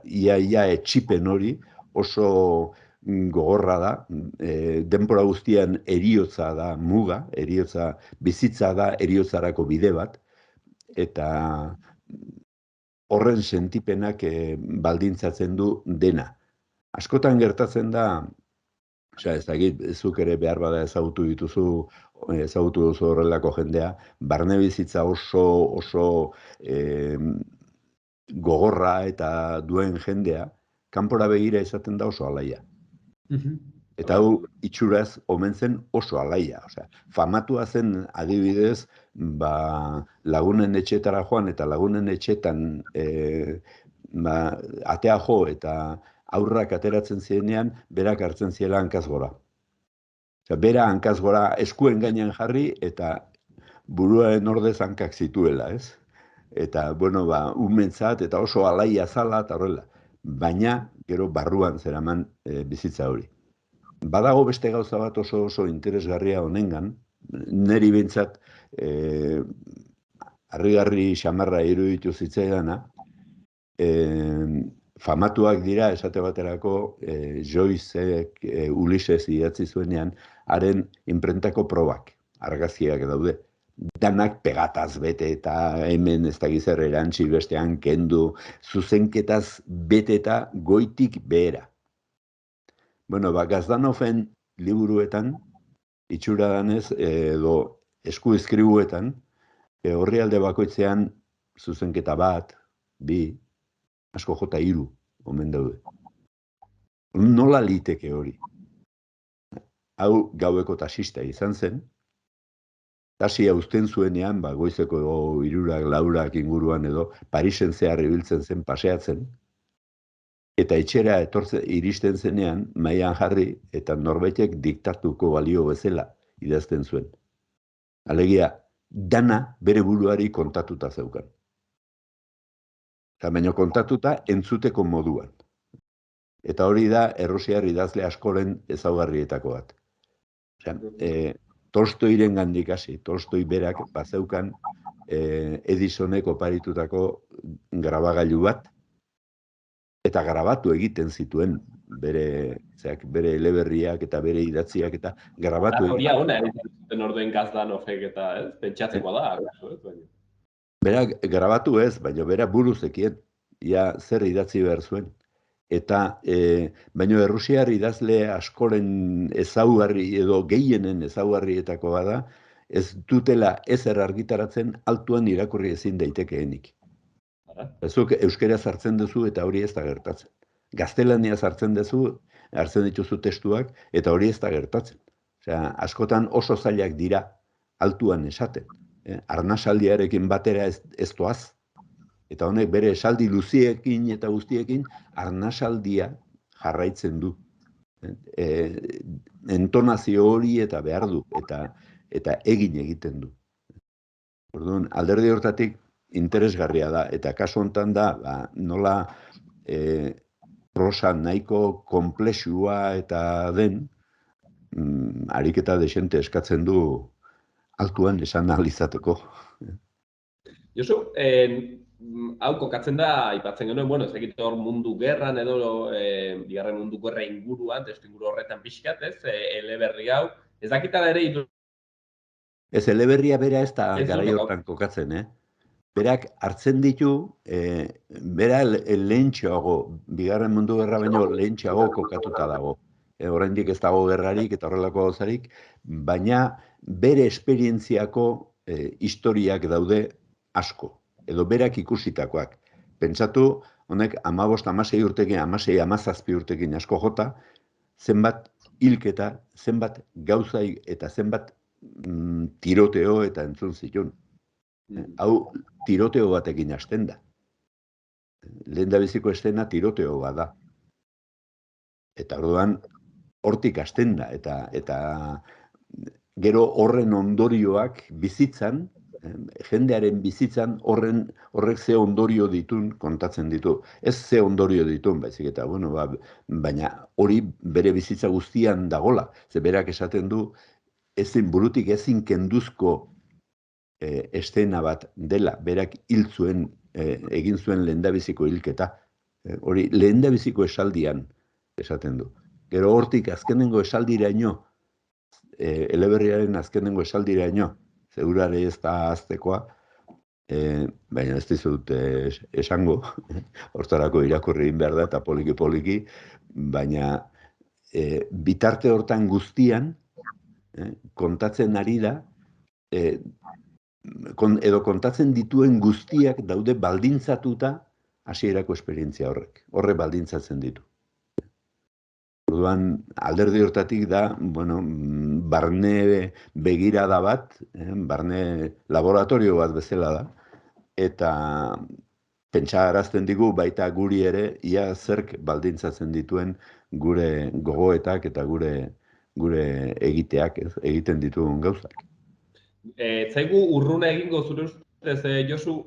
ia etxipen hori oso gogorra da, denbora guztian heriotza da muga, heriotza bizitza da heriotzarako bide bat, eta horren sentipenak baldintzatzen du dena. Askotan gertatzen da, ez dakit, zuk ere behar bada ezagutu duzu horrelako jendea, barne bizitza oso gogorra eta duen jendea, kanpora begira izaten da oso alaia. Eta hau itxuraz omen zen oso alaia. Famatua zen adibidez, lagunen etxetara joan eta lagunen etxetan atea jo eta aurrak ateratzen zirenean, berak hartzen ziela hankaz gora. Bera hankaz gora eskuen gainean jarri eta buruaren ordez hankak zituela, ez? Eta, umentzat eta oso alaia zala eta horrela. Baina, gero barruan zeraman bizitza hori. Badago beste gauza bat oso interesgarria honengan, niri bintzat harrigarri xamarra iruditu zitzaidana, famatuak dira esate baterako Joycek Ulises idatzi zuenean, haren inprentako probak, argazkiak daude. Danak pegataz bete eta hemen ez dakiz zer erantzi bestean kendu, zuzenketaz bete eta goitik behera. Gazdanoven liburuetan, itxura danez, edo esku eskribuetan, orrialde bakoitzean zuzenketa bat, 2, asko jota 3, omen daude. Nola liteke hori? Hau gaueko taxista izan zen, tasia uzten zuenean, goizeko 3, 4 inguruan edo, Parisen zehar ibiltzen zen paseatzen, eta etxera iristen zenean, mahaian jarri, eta norbaitek diktatuko balio bezala idazten zuen. Alegia, dana bere buruari kontatuta zeukan. Baina kontatuta entzuteko moduan. Eta hori da errusiar idazle askoren ezaugarrietako bat. Tolstoiren gandik hasi, Tolstoi berak bazeukan Edisonek oparitutako grabagailu bat, eta grabatu egiten zituen bere eleberriak eta bere idatziak eta grabatu egiten. Hori hona egiten orduen Gazdanofek eta, pentsatzekoa da. Berak grabatu ez, baina bera buruzekien, ja zer idatzi behar zuen. Eta, baina errusiar idazle askoren ezaugarri edo gehienen ezaugarrietako bada, ez dutela ezer argitaratzen altuan irakurri ezin daitekeenik. Zuk euskera sartzen duzu eta hori ez da gertatzen. Gaztelania sartzen duzu, hartzen dituzu testuak, eta hori ez da gertatzen. Askotan oso zailak dira altuan esaten. Arnasaldiarekin batera ez doaz. Eta honek bere esaldi luziekin eta guztiekin arnasaldia jarraitzen du. Entonazio hori eta behar du, eta egiten du. Orduan, alderdi hortatik interesgarria da, eta kasu honetan da, nola prosa nahiko konplexua eta den, ariketa desente eskatzen du altuan esan ahal izateko. Josu, hau kokatzen da, aipatzen genuen, ez dakit hor mundu gerran edo bigarren mundu gerra inguruan, testu inguru horretan pixkat, eleberri hau, ez dakitan ere Ez eleberria bera ez da garai hortan kokatzen, Berak hartzen ditu, bera lehentxoago, bigarren mundu gerra baino lehentxoago kokatuta dago. Oraindik ez dago gerrarik eta horrelako gauzarik, baina bere esperientziako historiak daude asko, edo berak ikusitakoak. Pentsatu, honek 15-16 urtekin, 16-17 urtekin asko jota, zenbat hilketa, zenbat gauzai eta zenbat tiroteo eta entzun zituen. Hau tiroteo batekin hasten da. Lehendabiziko estena tiroteo bat da. Eta orduan hortik hasten da. Eta gero horren ondorioak bizitzan, jendearen bizitzan horrek ze ondorio ditun kontatzen ditu. Ez ze ondorio ditun, baizik eta, baina hori bere bizitza guztian dagola. Ze berak esaten du, burutik ezin kenduzko estena bat dela, berak hil zuen, egin zuen lehendabiziko hilketa. Hori lehendabiziko esaldian esaten du. Gero hortik azkenengo esaldiraino, eleberriaren azkenengo esaldiraino, zeurare ez da aztekoa, baina ez dizut esango, hortarako irakurri egin behar da eta poliki-poliki, baina bitarte hortan guztian, kontatzen ari da, edo kontatzen dituen guztiak daude baldintzatuta hasierako esperientzia horrek. Horre baldintzatzen ditu. Orduan, alderdi hortatik da, barne begirada bat, barne laboratorio bat bezala da, eta pentsarazten digu baita guri ere, ia zerk baldintzatzen dituen gure gogoetak eta gure egiteak, egiten ditugun gauzak. Zaigu urruna egingo zure ustez, Josu,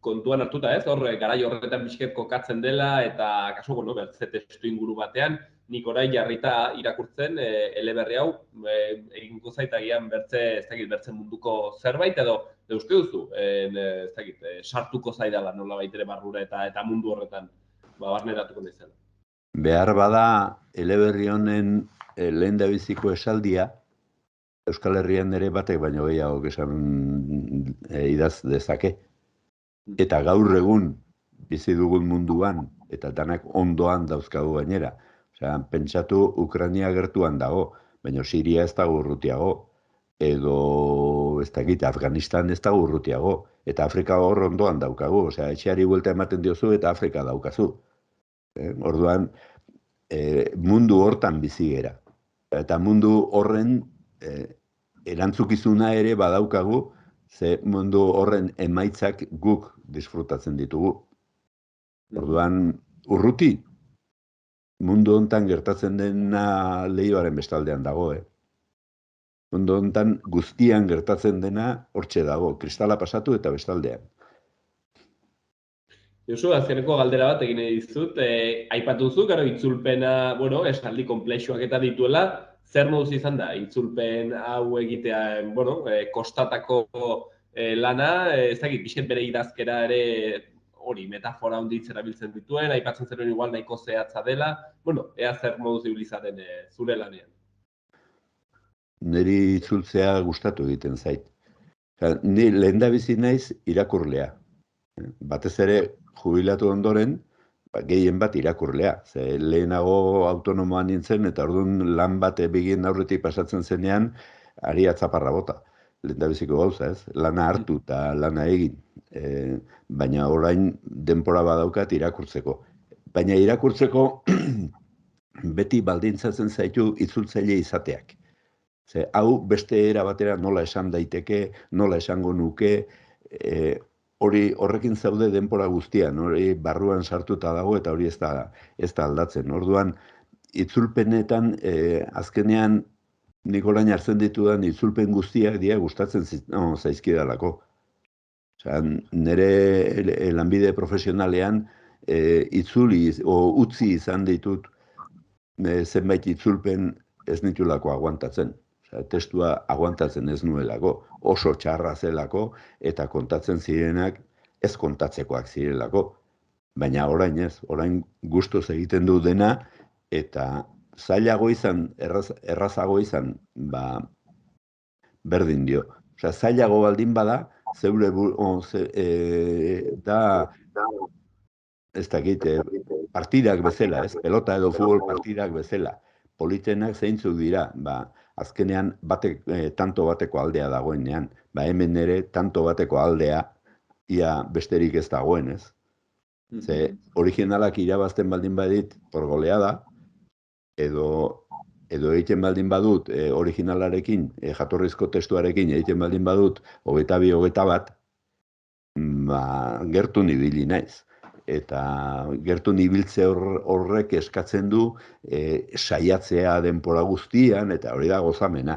kontuan hartuta ez, garai horretan bizket kokatzen dela, eta kasu, bertze testu inguru batean, nik orain jarrita irakurtzen eleberri hau, egingo zaitagian bertze munduko zerbait, edo uste duzu, sartuko zaidala nola baitere barrura eta mundu horretan, barneratuko nizela. Behar bada eleberri honen lehendabiziko esaldia, Euskal Herrian ere batek baino gehiago esan idaz dezake. Eta gaur egun bizi dugun munduan, eta danak ondoan dauzkagu gainera. Pentsatu Ukraina gertuan dago, baina Siria ez dago urrutiago. Edo, ez dakit, Afganistan ez dago urrutiago. Eta Afrika hor ondoan daukagu. Etxeari buelta ematen diozu eta Afrika daukazu. Orduan, mundu hortan bizi gera. Eta mundu horren erantzukizuna ere badaukagu, ze mundu horren emaitzak guk disfrutatzen ditugu. Orduan, urruti, mundu hontan gertatzen dena leihoaren bestaldean dago, Mundu hontan guztian gertatzen dena hortxe dago, kristala pasatu eta bestaldean. Josu, azkeneko galdera bat egin dizut, aipatu duzu, gero itzulpena, esaldi konplexuak eta dituela, zer moduz izan da, itzulpen hau egitea, kostatako lana, ez dakit, pixet bere idazkera ere hori, metafora handitz erabiltzen dituen, aipatzen zenuen igual nahiko zehatza dela, ea zer moduz ibilizaren zure lanean. Niri itzultzea gustatu egiten zait. Ni lehendabizi naiz irakurlea. Batez ere, jubilatu ondoren, gehien bat irakurlea. Ze lehenago autonomoan nintzen, eta orduan lan bat begien aurretik pasatzen zenean, ari atzaparra bota. Lehendabiziko gauza, lana hartu eta lana egin. Baina orain denbora badaukat irakurtzeko. Baina irakurtzeko beti baldintzatzen zaitu itzultzaile izateak. Ze hau beste era batera nola esan daiteke, nola esango nuke, horrekin zaude denbora guztian, hori barruan sartuta dago eta hori ez da aldatzen. Orduan, itzulpenetan, azkenean, nik orain hartzen ditudan itzulpen guztiak dira gustatzen zaizkidalako. Nire lanbide profesionalean utzi izan ditut zenbait itzulpen ez nitulako aguantatzen. Testua aguantatzen ez nuelako, oso txarra zelako, eta kontatzen zirenak ez kontatzekoak zirelako. Baina orain ez, orain gustuz egiten du dena, eta zailago izan, errazago izan, berdin dio. Zailago baldin bada, zeure ez dakit, partidak bezala, pelota edo futbol partidak bezala. Politenak zeintzuk dira, azkenean tanto bateko aldea dagoenean. Hemen ere tanto bateko aldea ia besterik ez dagoen, ez? Ze originalak irabazten baldin badit por goleada, edo egiten baldin badut originalarekin, jatorrizko testuarekin egiten baldin badut 22-21, gertu nibili naiz. Eta gertu nibiltze horrek eskatzen du saiatzea denbora guztian, eta hori da gozamena.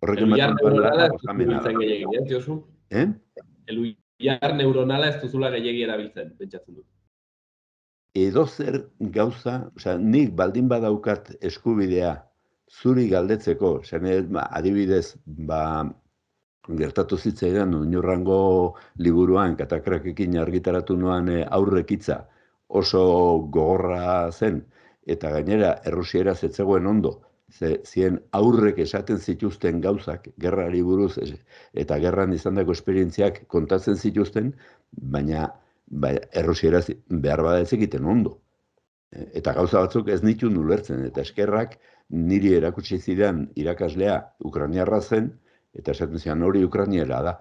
Eluiar neuronala ez duzula gehiagia, Josu? Eluiar neuronala ez duzula gehiagia erabiltzen, pentsatzen dut. Edozer gauza, nik baldin badaukat eskubidea zuri galdetzeko, adibidez, gertatu zitzaidan Oinurrango liburuan katakrakekin argitaratu noan aurrekitza oso gogorra zen, eta gainera errusieraz ez zegoen ondo, zien aurrek esaten zituzten gauzak gerrari buruz eta gerran izandako esperientziak kontatzen zituzten, baina errusieraz behar bada ez egiten ondo. Eta gauza batzuk ez nituen ulertzen, eta eskerrak niri erakutsi zidan irakaslea ukraniarra zen, eta esaten zian hori ukraniera da.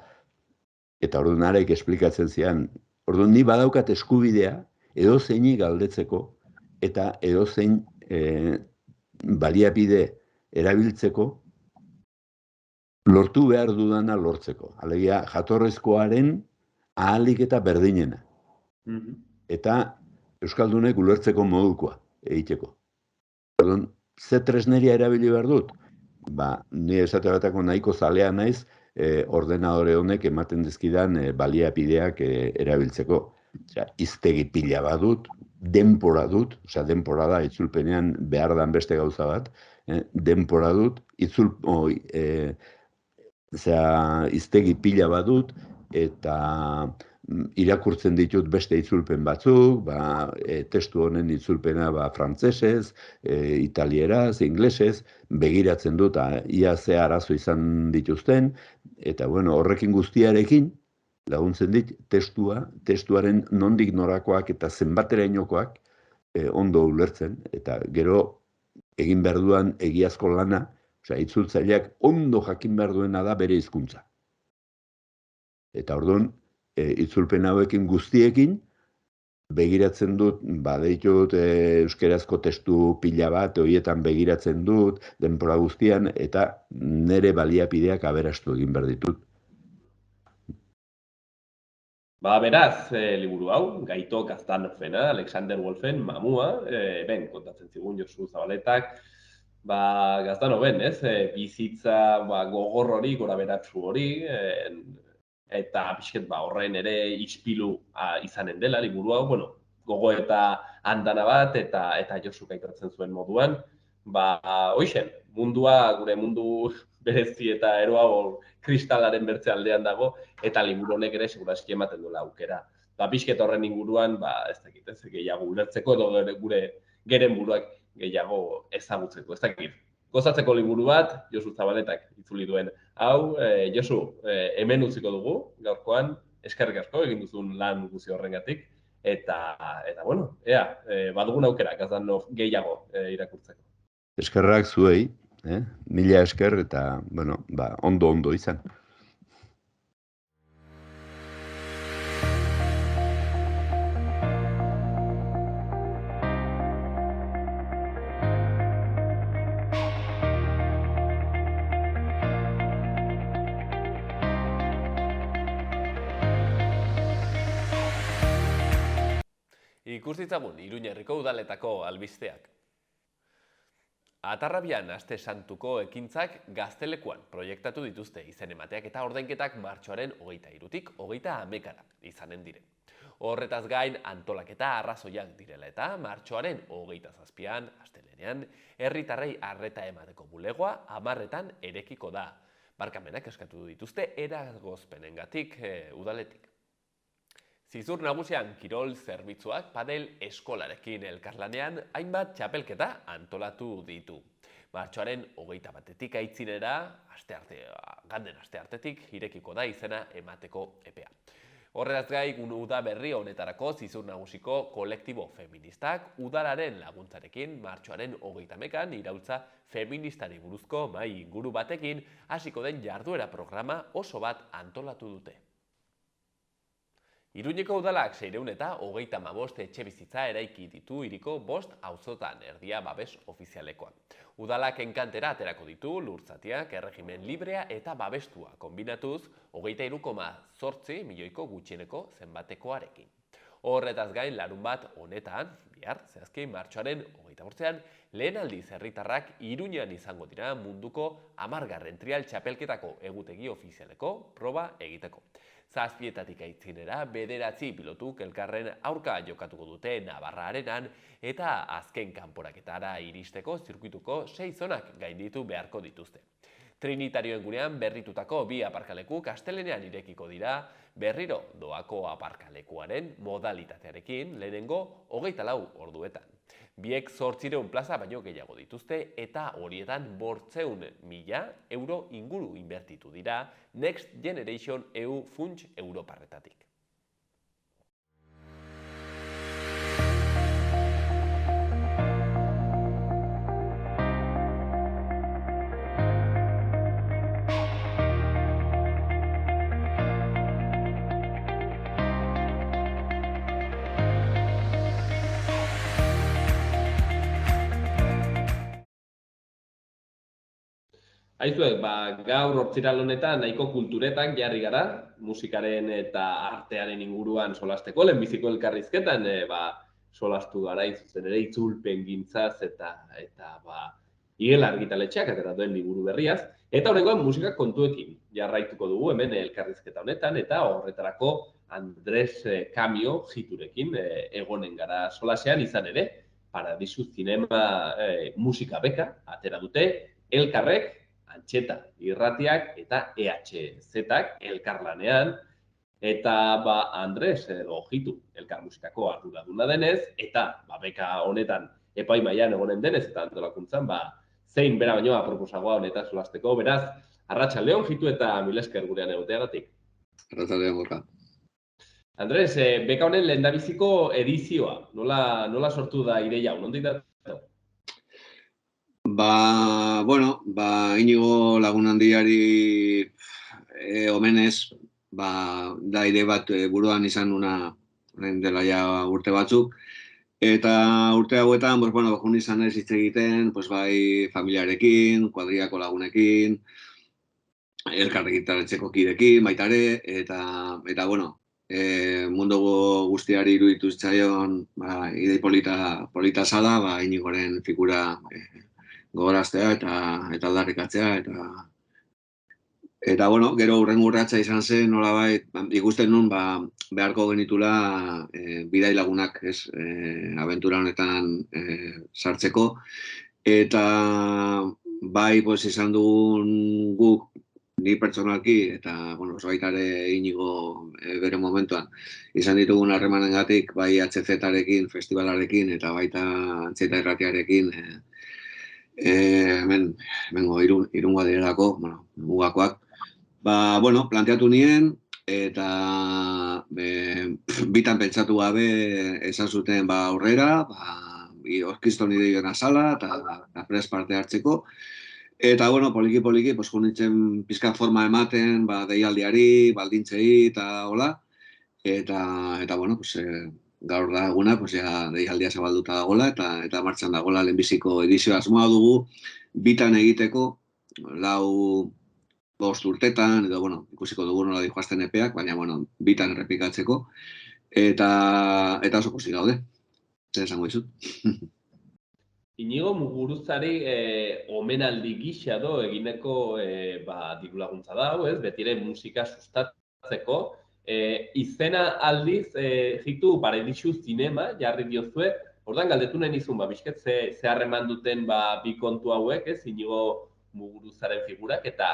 Eta orduan arek esplikatzen zian, orduan ni badaukat eskubidea edozeini galdetzeko eta edozein baliabide erabiltzeko lortu behar dudana lortzeko. Alegia jatorrezkoaren ahalik eta berdinena. Eta euskaldunek ulertzeko modukoa egiteko. Orduan, ze tresneria erabili behar dut? Ni esate batako nahiko zalea naiz ordenadore honek ematen dizkidan baliabideak erabiltzeko. Hiztegi pila badut, denbora dut, denbora da itzulpenean behar dan beste gauza bat, denbora dut, hiztegi pila badut, eta irakurtzen ditut beste itzulpen batzuk, testu honen itzulpena frantsesez, italieraz, inglesez, begiratzen dut, ia ze arazo izan dituzten, eta horrekin guztiarekin, laguntzen dit testuaren nondik norakoak eta zenbaterainokoak ondo ulertzen, eta gero egin behar duan egiazko lana, itzultzaileak ondo jakin behar duena da bere hizkuntza. Eta orduan, itzulpen hauekin guztiekin, begiratzen dut, baditut euskerazko testu pila bat, horietan begiratzen dut, denbora guztian, eta nire baliapideak aberastu egin behar ditut. Beraz, liburu hau, Gaito Gaztanofena, Alexander Wolfen, Mamua, ben, kontatzen zigun Josu Zabaletak, Gaztanoven, ez? Bizitza gogor hori, gora beratsu hori, eta pixket horren ere ispilu izanen dela, liburu hau, bueno, gogo eta andana bat, eta Josuk aitortzen zuen moduan, hoixen, mundua, gure mundu berezi eta eroago kristalaren bertze aldean dago, eta liburu honek ere seguraski ematen duela aukera. Pixket horren inguruan, ez dakit, ez gehiago ulertzeko, edo gure geren buruak gehiago ezagutzeko, ez dakit. Gozatzeko liburu bat, Josu Zabaletak itzuli duen. Hau, Josu, hemen utziko dugu, gaurkoan, eskerrik asko egin duzun lan guzi horrengatik, eta bueno, badugun aukera, Gazdanov gehiago irakurtzeko. Eskerrak zuei, mila esker eta, bueno, ondo izan. Ikus ditzagun, Iruñerriko udaletako albisteak. Atarrabian Aste Santuko ekintzak Gaztelekuan proiektatu dituzte izen emateak eta ordainketak martxoaren 23tik 30 izanen dire. Horretaz gain antolaketa arrazoiak direla eta martxoaren 27an, astelehenean, herritarrei arreta emateko bulegoa 10etan erekiko da. Barkamenak eskatu dituzte eragozpenengatik udaletik. Zizur nagusian kirol zerbitzuak padel eskolarekin elkarlanean hainbat txapelketa antolatu ditu. Martxoaren 21etik aitzinera, ganden asteartetik, irekiko da izena emateko epea. Horretaz gain, uda berri honetarako Zizur nagusiko kolektibo feministak udalaren laguntzarekin martxoaren 30an iraultza feministari buruzko mahai inguru batekin hasiko den jarduera programa oso bat antolatu dute. Iruñeko udalak 635 etxebizitza eraiki ditu hiriko 5 auzotan erdia babes ofizialekoan. Udalak enkantera aterako ditu lurtzatiak erregimen librea eta babestua kombinatuz 23,8 milioiko gutxieneko zenbatekoarekin. Horretaz gain larunbat honetan, bihar, zehazki martxoaren 25an, lehen aldiz herritarrak Iruñan izango dira munduko 10. trial txapelketako egutegi ofizialeko proba egiteko. 7etatik aitzinera 9 pilotuk elkarren aurka jokatuko dute Navarra Arenan eta azken kanporaketara iristeko zirkuituko 6 zonak gainditu beharko dituzte. Trinitarioen gunean berritutako 2 aparkaleku astelehenean irekiko dira berriro doako aparkalekuaren modalitatearekin lehenengo 24 orduetan. Biek 800 plaza baino gehiago dituzte eta horietan 800.000 euro inguru inbertitu dira Next Generation EU funts europarretatik. Aizuek, gaur hortziral honetan nahiko kulturetak jarri gara, musikaren eta artearen inguruan solasteko, lehenbiziko elkarrizketan solastu gara izuzen ere itzulpen gintzaz eta Igel argitaletxeak atera duen liburu berriaz, eta horrengoan musika kontuekin jarraituko dugu hemen elkarrizketa honetan, eta horretarako Andres Kamio jiturekin egonen gara solasean izan ere, Paradisu Zinema musika beka atera dute, elkarrek, Antxeta irratiak eta EHZ-ak elkarlanean, eta Andres Ojitu elkar musikako arduraduna denez, eta beka honetan epaimaian egonen denez, eta antolakuntzan, zein bera baino aproposagoa honetan solasteko, beraz, arratsaldeon Jitu eta milesker gurean egoteagatik. Arratsaldeon Gorka. Andres, beka honen lehendabiziko edizioa, nola sortu da ideia hau, nondik da? Inigo Lagun Handiari omenez, da ide bat buruan izan nuna orain dela ja urte batzuk. Eta urte hauetan, pues, bueno, joan izan naiz hitz egiten, pues, bai familiarekin, kuadriako lagunekin, elkarrekitaretxeko kidekin, baita ere, eta bueno, mundu guztiari iruditu zitzaion, idei polita zala, Inigoren figura gogoraztea eta aldarrikatzea, eta bueno, gero hurrengo urratsa izan zen, nolabait, ikusten nun, beharko genitula bidai lagunak, ez, abentura honetan sartzeko, eta bai, pues, izan dugun guk, ni pertsonalki, eta, bueno, baita ere Inigo bere momentuan, izan ditugun harremanengatik, bai HZ-arekin, festivalarekin, eta baita Antzeta Irratiarekin, hemengo Irungo direlako, bueno, mugakoak. Bueno, planteatu nien, eta bitan pentsatu gabe esan zuten aurrera, orkeston ideioen azala, eta prest parte hartzeko. Eta, bueno, poliki, pues, jonitzen pizkat forma ematen, deialdiari, baldintzei, eta hola. Eta bueno, pues, gaur da eguna, pues, ja, deialdia zabalduta dagoela, eta martxan dagoela lehenbiziko edizioa asmoa dugu, bitan egiteko, 4-5 urtetan, edo, bueno, ikusiko dugu nola dijoazten epeak, baina, bueno, bitan errepikatzeko, eta oso pozik gaude, zer esango dizut. Inigo Muguruzari omenaldi gisa do egineko diru laguntza da, ez? Betire musika sustatzeko. Izena aldiz, jitu Paradisu Zinema jarri diozue, ordan galdetu nahi nizun, bizket ze harreman duten bi kontu hauek, ez? Inigo Muguruzaren figurak, eta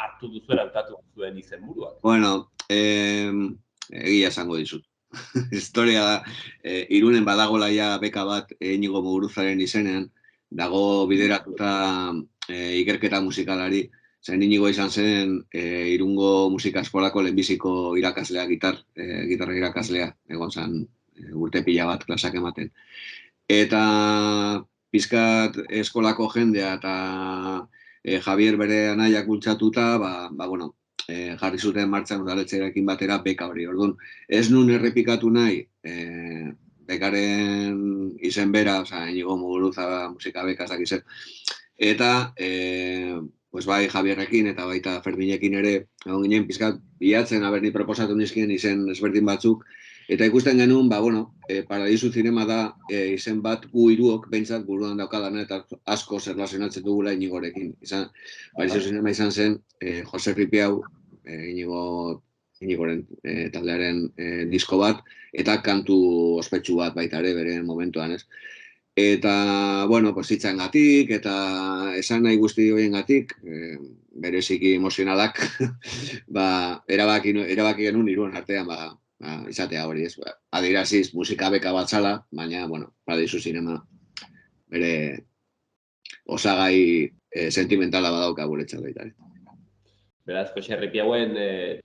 hartu duzuen, hautatu zuen izenburuak. Bueno, egia esango dizut. Historia da, Irunen badagola ja beka bat Inigo Muguruzaren izenean, dago bideratuta ikerketa musikalari, zen Inigo izan zen Irungo musika eskolako lehenbiziko irakaslea, gitarra irakaslea, egon zen urte pila bat klasak ematen. Eta pizkat eskolako jendea eta Javier bere anaiak bultzatuta, bueno, jarri zuten martxan udaletxearekin batera beka hori. Orduan, ez nun errepikatu nahi bekaren izen bera, Inigo Muguruza musika beka ez dakizen. Eta, pues bai Javierrekin eta baita Ferminekin ere, egon ginen pizkat bilatzen, ni proposatu nizkien izen ezberdin batzuk, eta ikusten genuen, bueno, Paradisu Zinema da izen bat gu hiruok behintzat buruan daukadana eta asko erlazionatzen dugula Inigorekin. Paradisu Zinema izan zen Jose Ripiau, Inigoren taldearen disko bat, eta kantu ospetsu bat baita ere bere momentuan, ez? Eta, bueno, hitzangatik eta esan nahi guzti horiengatik, bereziki emozionalak, erabaki genuen Irun artean, izatea hori, ez? Adieraziz musika beka bat zala, baina, bueno, Paradisu Zinema bere osagai sentimentala badauka guretzat baita. Beraz, Jose Ripiauen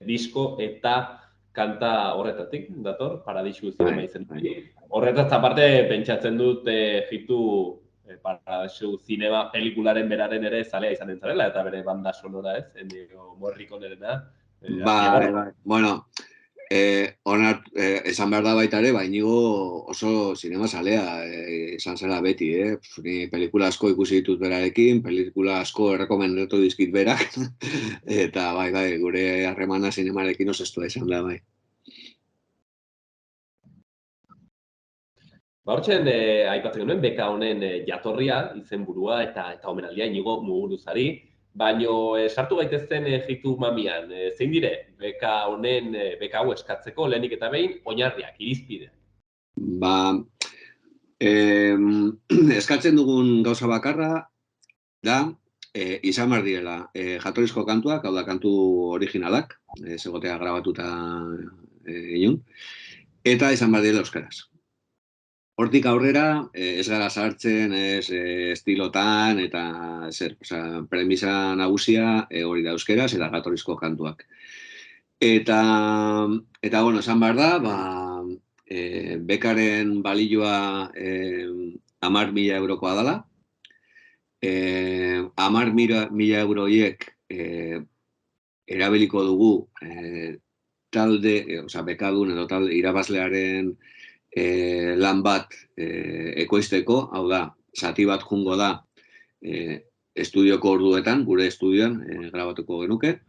disko eta kanta horretatik dator, Paradisu Zinema izen. Horretaz aparte, pentsatzen dut jitu Paradisu Zinema pelikularen beraren ere zalea izanen zarela, eta bere banda sonora ez, Ennio Morriconerena. Bueno, esan behar da baita ere, Inigo oso zinema zalea izan zela beti, ni pelikula asko ikusi ditut berarekin, pelikula asko errekomendatu dizkit berak, eta bai, gure harremana zinemarekin oso estua izan da, bai. Hortzen, aipatzen genuen, beka honen jatorria, izenburua eta omenaldia Inigo Muguruzari, baino sartu gaitezten jitu mamian, zein dire, beka honen, beka hau eskatzeko lehenik eta behin, oinarriak, irizpideak. Eskatzen dugun gauza bakarra da, izan behar direla jatorrizko kantuak, hau da kantu originalak, zegotea grabatuta inun, eta izan behar direla euskaraz. Hortik aurrera, ez gara sartzen, ez estilotan, eta premisa nagusia hori da euskeraz eta jatorrizko kantuak. Eta bueno, esan behar da, bekaren balioa 10.000 eurokoa dela. 10.000 euro horiek erabiliko dugu bekadun edo talde irabazlearen lan bat ekoizteko, hau da, zati bat jungo da estudioko orduetan, gure estudioan grabatuko genuke,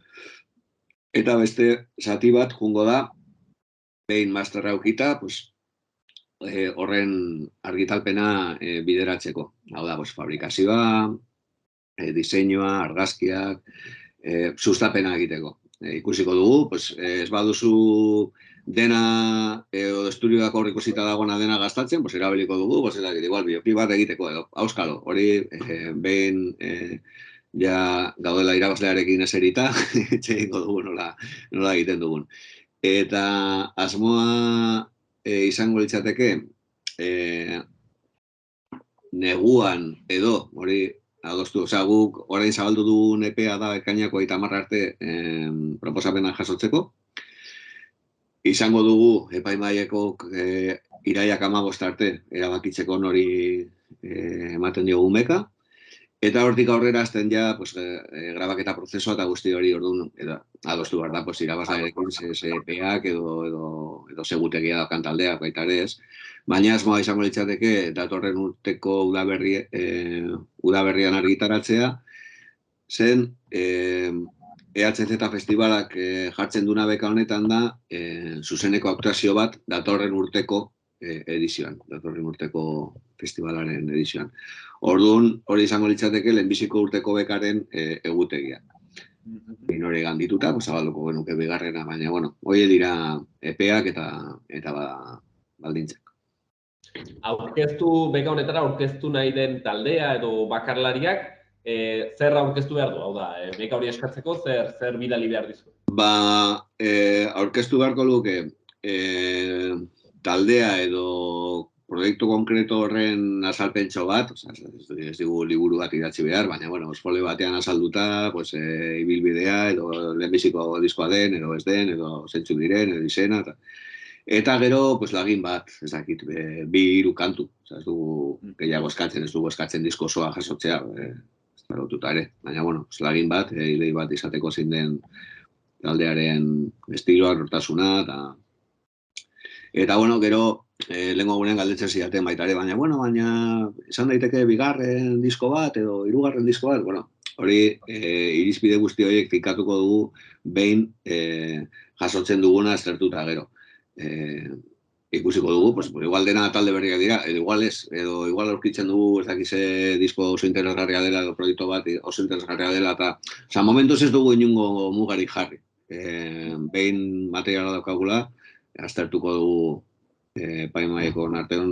eta beste zati bat jungo da, behin masterra aukita, horren argitalpena bideratzeko. Hau da, fabrikazioa, diseinua, argazkiak, sustapena egiteko. Ikusiko dugu, ez baduzu dena, edo estudioak hor ikusita dagoena dena gastatzen, erabiliko dugu, igual bioklip bat egiteko, edo, auskalo, hori behin ja gaudela irabazlearekin eserita, txegiko dugu nola egiten dugun. Eta asmoa izango litzateke neguan edo, hori adostu, guk orain zabaldu dugun EPEA da ekainako 30 arte proposapena jasotzeko. Izango dugu epaimaieko iraiak 15 arte erabakitzeko nori ematen diogu meka. Eta hortik aurrera azten ja grabaketa prozesua eta guzti hori orduan adostu behar da, irabazlearekin EPEak edo segutegia daukan taldeak baita ere ez. Baina asmoa izango litzateke datorren urteko udaberrian argitaratzea, zen EHZ Festivalak jartzen duna beka honetan da zuzeneko aktuazio bat datorren urteko edizioan, datorren urteko festivalaren edizioan. Orduan, hori izango litzateke lehenbiziko urteko bekaren egutegia. Hori gandituta, zabalduko genuke bigarrena, baina, hori dira EPEak eta baldintzak. Beka honetara aurkeztu nahi den taldea edo bakarlariak, zer aurkeztu behar du? Hau da, beka hori eskatzeko, zer bidali behar dizu? Aurkeztu beharko luke taldea edo proiektu konkreto horren azalpentxo bat, ez digu liburu bat idatzi behar, baina, folio batean azalduta, ibilbidea, edo lehenbiziko diskoa den, edo ez den, edo zentzu diren, edo izena, eta gero, lagin bat, ez dakit, 2-3 kantu, ez dugu gehiago eskatzen, ez dugu eskatzen disko osoa jasotzea, ez da lotuta ere, baina, lagin bat, idei bat izateko zein den taldearen estiloa, nortasuna, eta, gero, lehenko gurean galdetzen zidaten baita ere, baina, izan daiteke bigarren disko bat, edo 3. disko bat, hori irizpide guzti horiek fikatuko dugu behin jasotzen duguna aztertuta gero. Ikusiko dugu, igual dena talde berriak dira, edo igual ez, edo igual aurkitzen dugu ez dakize disko oso interesgarria dela, edo proiektu bat oso interesgarria dela, eta momentuz ez dugu inungo mugarik jarri. Behin materiala daukagula, aztertuko dugu epaimaieko artean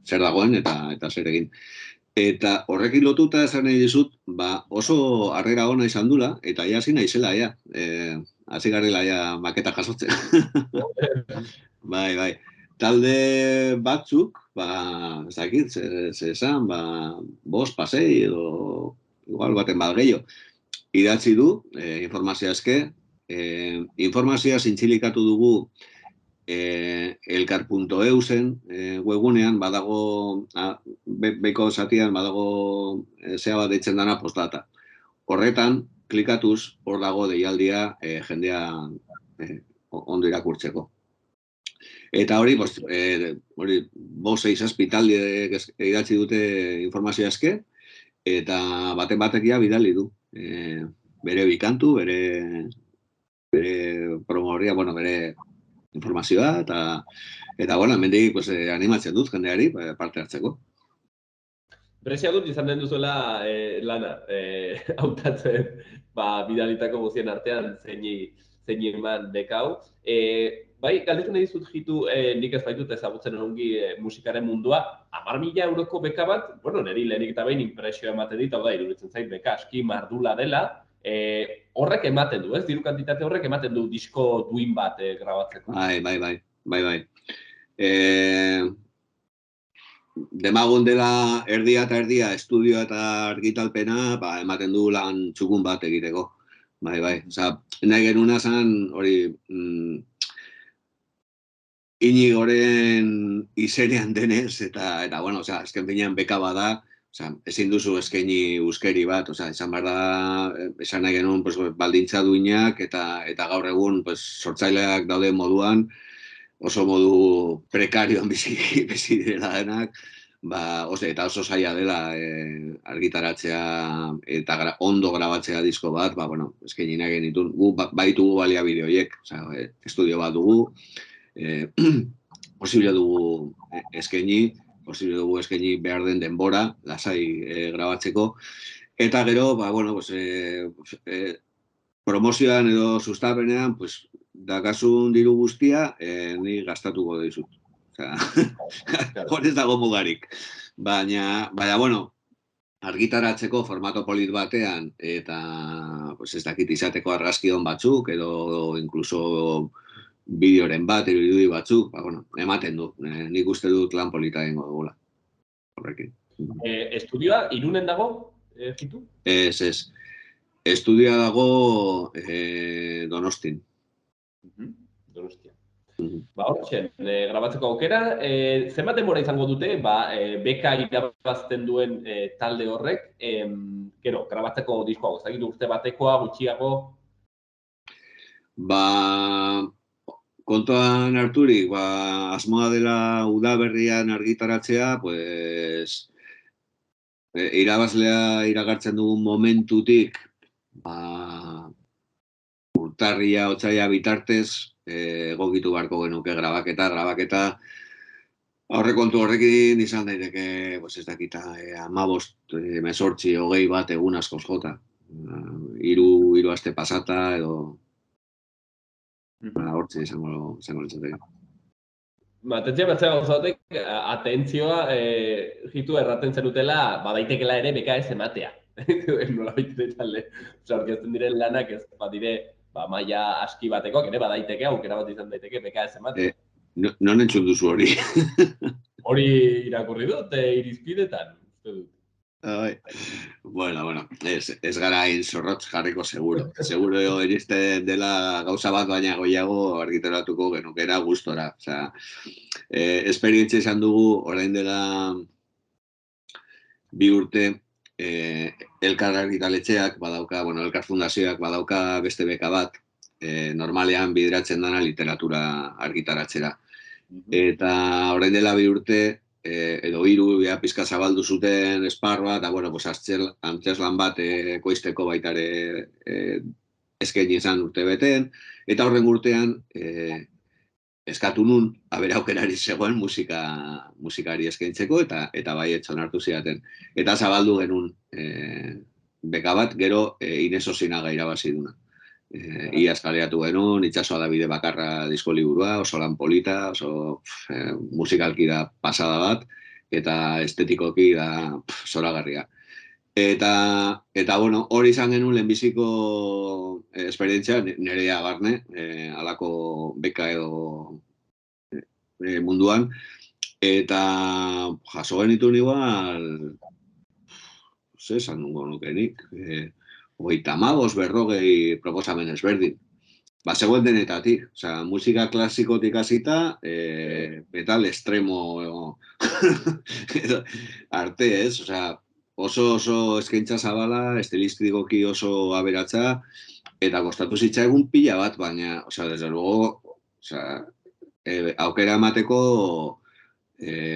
zer dagoen eta zer egin. Eta horrekin lotuta esan nahi dizut, oso harrera ona izan dula, eta ia hasi naizela, hasi garela maketa jasotzen. Bai. Talde batzuk, ez dakit, esan, 5-6 edo igual baten bat gehiago. Idatzi du, informazioa eske, informazioa zintzilikatu dugu elkar.eu zen webunean, badago, beko zatian, badago zea bat deitzen dana postdata. Horretan, klikatuz, hor dago deialdia jendea ondo irakurtzeko. Eta hori, 5-6 taldeek idatzi dute informazioa eske, eta baten batekia bidali du. Bere bikantu, bere promoria, bere informazioa, eta hemendik animatzen dut jendeari parte hartzeko. Prezia dut izan den duzuela lana, hautatzen bidalitako guztien artean zein eman bekau. Bai, galdetu nahi dizut jitu, nik ez baitut ezagutzen ongi musikaren mundua, 10.000 euroko beka bat, niri lehenik eta behin impresioa ematen dit, hau da, iruditzen zait beka aski mardula dela, horrek ematen du, ez? Diru kantitate horrek ematen du disko duin bat grabatzeko. Bai. Demagun dela erdia eta erdia, estudioa eta argitalpena, ematen du lan txukun bat egiteko. Bai. Nahi genuna zen, hori, Inigoren izenean denez, eta azken finean beka bada, ezin duzu eskaini uskeri bat, esan behar da, esan nahi genuen pues, baldintza duinak eta gaur egun pues, sortzaileak daude moduan, oso modu prekarioan bizi direla denak, eta oso zaila dela argitaratzea eta ondo grabatzea disko bat, eskaini nahi genitun, gu baitugu baliabide horiek, estudio bat dugu, posible dugu eskaini, behar den denbora, lasai grabatzeko. Eta gero, promozioan edo sustapenean, dakasun diru guztia, ni gastatuko dizut. Hor ez dago mugarik. Baina, argitaratzeko formato polit batean, eta ez dakit izateko argazkion batzuk, edo inkluso bideoren bat, irudi batzuk, ematen du. Nik uste dut lan polita egingo dugula. Horrekin. Estudioa, Irunen dago, Jitu? Ez. Estudioa dago Donostin. Donostia. Hortxen, grabatzeko aukera, zenbat denbora izango dute, beka irabazten duen talde horrek, grabatzeko diskoa, ez dakit urte batekoa, gutxiago? Kontuan harturik, asmoa dela udaberrian argitaratzea, irabazlea iragartzen dugun momentutik, urtarria, otsaila bitartez, egokitu beharko genuke grabaketa, aurrekontu horrekin izan daiteke, ez dakita, 15, 18, 20 bat egun askoz jota. 3 aste pasata edo hortze izango litzateke. Atentzia batzea gauzatek, atentzioa Jitu erraten zenutela, badaitekela ere beka ez ematea. Nola baitute talde, orkesten diren lanak ez badire, maila aski batekoak ere badaiteke, aukera bat izan daiteke beka ez ematea. Non entzun duzu hori? Hori irakurri dut, irizpidetan, uste dut. Bueno, ez gara hain zorrotz jarriko seguro. Seguro iristen dela gauza bat baina goiago argitaratuko genukera gustora. Esperientzia izan dugu, orain dela 2 urte, Elkar argitaletxeak badauka, Elkar fundazioak badauka beste beka bat, normalean bideratzen dana literatura argitaratzera. Eta orain dela 2 urte, edo 3 pizka zabaldu zuten esparroa, eta antzeslan bat ekoizteko baitare eskaini izan urte beten, eta horren urtean eskatu nun, aukerari zegoen musikari eskaintzeko, eta bai etxon hartu zidaten. Eta zabaldu genuen beka bat, gero Ines Osinaga irabazi duna. Iaz kaleatu genuen, Itxasoa da bide bakarra disko liburua, oso lan polita, oso musikalki da pasada bat, eta estetikoki da zoragarria. Eta hori izan genuen lehenbiziko esperientzia, Nerea Barne, halako beka edo munduan, eta jaso genituen igual, esan nungo nukenik, 35, 40 proposamen ezberdin. Zegoen denetatik, musika klasikotik hasita, metal extremo arte ez, oso eskaintza zabala, estilistikoki oso aberatsa, eta kostatu zitzaigun pila bat, baina, desde luego, aukera emateko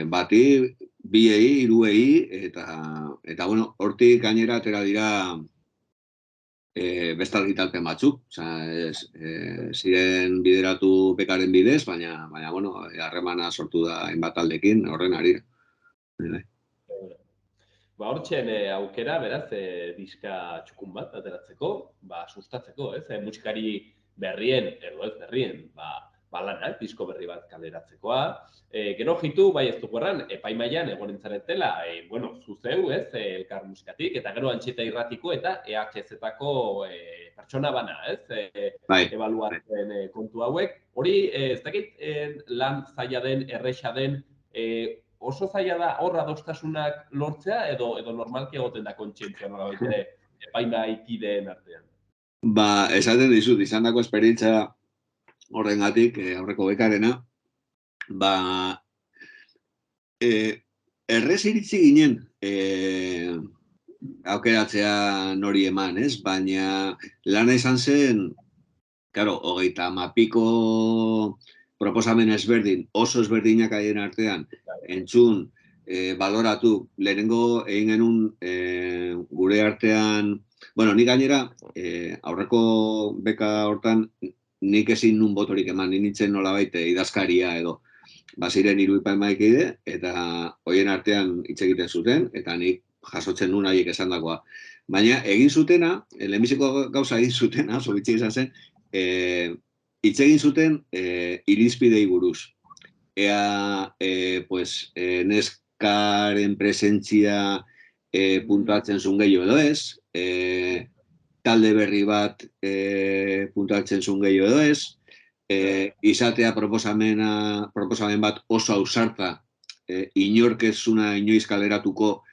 bati, 2, 3, eta hortik gainera atera dira beste argitalpen batzuk, ziren bideratu bekaren bidez, baina, harremana sortu da hainbat taldekin, horren arira. Hortxen aukera, beraz, diska txukun bat ateratzeko, sustatzeko, musikari berrien, edo ez berrien, lanak, disko berri bat kaleratzekoa. Gero Jitu, bai ez dugu erran, epaimailan egonen zaretela, zuzeu, Elkar musikatik, eta gero Antxeta Irratiko eta EHZ-etako pertsona bana, ebaluatzen kontu hauek. Hori, ez dakit, lan zaila den, erresa den, oso zaila da horra adostasunak lortzea, edo normalki egoten da kontzientzia nola baitere epaimaikideen artean? Esaten dizut, izan dako esperientzia horrengatik, aurreko bekarena, errez iritsi ginen aukeratzea nori eman, ez? Baina lana izan zen, claro, 30 proposamen ezberdin, oso ezberdinak haien artean, entzun, baloratu, lehenengo egin genuen gure artean, bueno, nik gainera, aurreko beka hortan, nik ezin nun botorik eman, nintzen nolabait idazkaria edo, baziren 3 epaimahikide, eta hoien artean hitz egiten zuten, eta nik jasotzen nuen haiek esandakoa. Baina egin zutena, lehenbiziko gauza egin zutena, oso bitxi izan zen, hitz egin zuten irizpidei buruz. Ea, neskaren presentzia puntuatzen zuen gehiago edo ez, talde berri bat puntuatzen zuen gehiago edo ez, izatea proposamen bat oso ausarta, inork ez zuna inoiz kaleratuko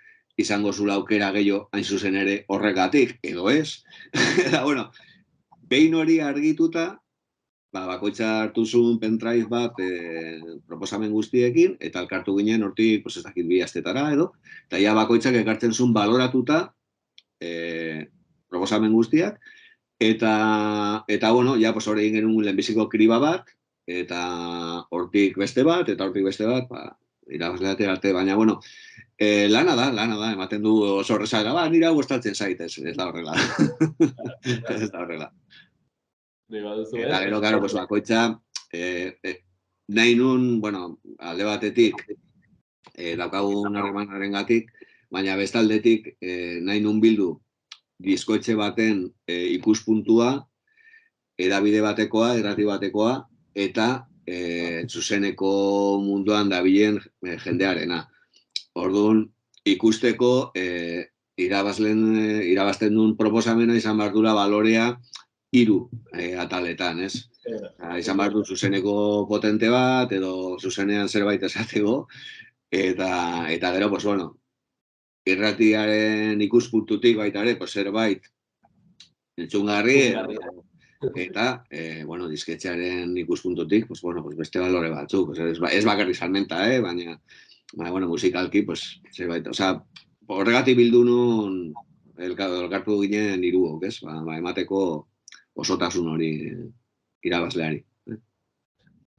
izango zula aukera gehiago hain zuzen ere horregatik, edo ez. Eta, bueno, behin hori argituta, bakoitza hartu zuen pendrive bat proposamen guztiekin, eta elkartu ginen hortik, ez dakit 2 astetara edo, eta ja bakoitzak ekartzen zuen baloratuta proposamen guztiak, eta bueno, ja hori egin genuen lehenbiziko kriba bat, eta hortik beste bat, irabazleate arte, baina, bueno, lana da, ematen du oso horrezara, nira gustatzen zaitez, ez da horrela. Ez da horrela. Eta gero, claro, bakoitza, nahi nun, bueno, alde batetik, daukagun harremanarengatik, baina bestaldetik nahi nun bildu diskoetxe baten ikuspuntua, edabide batekoa, errati batekoa, eta zuzeneko munduan dabilen jendearena. Orduan, ikusteko irabazten duen proposamena izan behar dula balorea 3 ataletan, ez? Izan behar du zuzeneko potente bat, edo zuzenean zerbait esateko, eta gero, pues bueno, irratiaren ikuspuntutik baita ere, zerbait entzungarri, eta, bueno, disketxearen ikuspuntutik, pues bueno, beste balore batzuk, ez bakarrik salmenta, baina, bueno, musikalki, zerbait, horregatik bildu nun elkartu ginen 3, ez? Emateko osotasun hori irabazleari.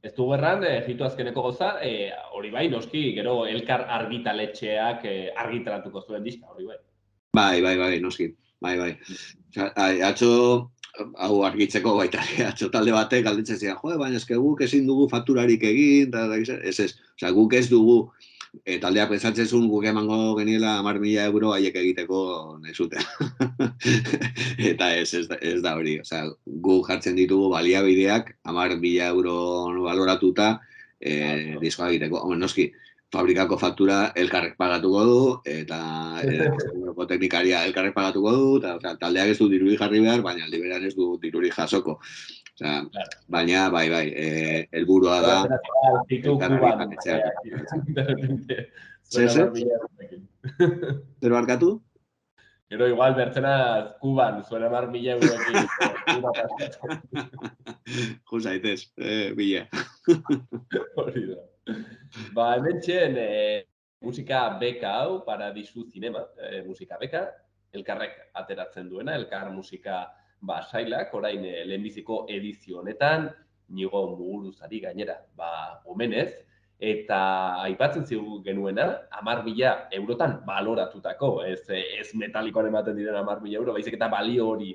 Ez du gerran, jitu azkeneko goza, hori bai, noski, gero elkar argitaletxeak argitaratuko zuen diska, hori bai. Bai, noski, bai. Atzo, hau argitzeko baita, atzo talde batek galdetzen zian, baina eske guk ezin dugu fakturarik egin, ez, guk ez dugu, taldeak pentsatzen zuen guk emango geniela 10.000 euro haiek egiteko nahi zuten. Eta ez da hori, guk jartzen ditugu baliabideak 10.000 euro baloratuta diskoa egiteko. Noski, fabrikako faktura elkarrek pagatuko du, eta teknikaria elkarrek pagatuko du, eta taldeak ez du dirurik jarri behar, baina aldi berean ez du dirurik jasoko. Baina, bai, helburua da elkarrek Zer barkatu? Gero igual bertzena Kuban zuen 10.000 euroekin. Jo zaitez, 1.000. Hori da. Hemen txen musika beka hau, Paradisu Zinema, musika beka, elkarrek ateratzen duena, elkar musika sailak, orain lehenbiziko edizio honetan, Inigo Muguruzari gainera, omenez, eta aipatzen zigu genuena, 10.000 eurotan baloratutako, ez metalikoan ematen diren 10.000 euro, baizik eta balio hori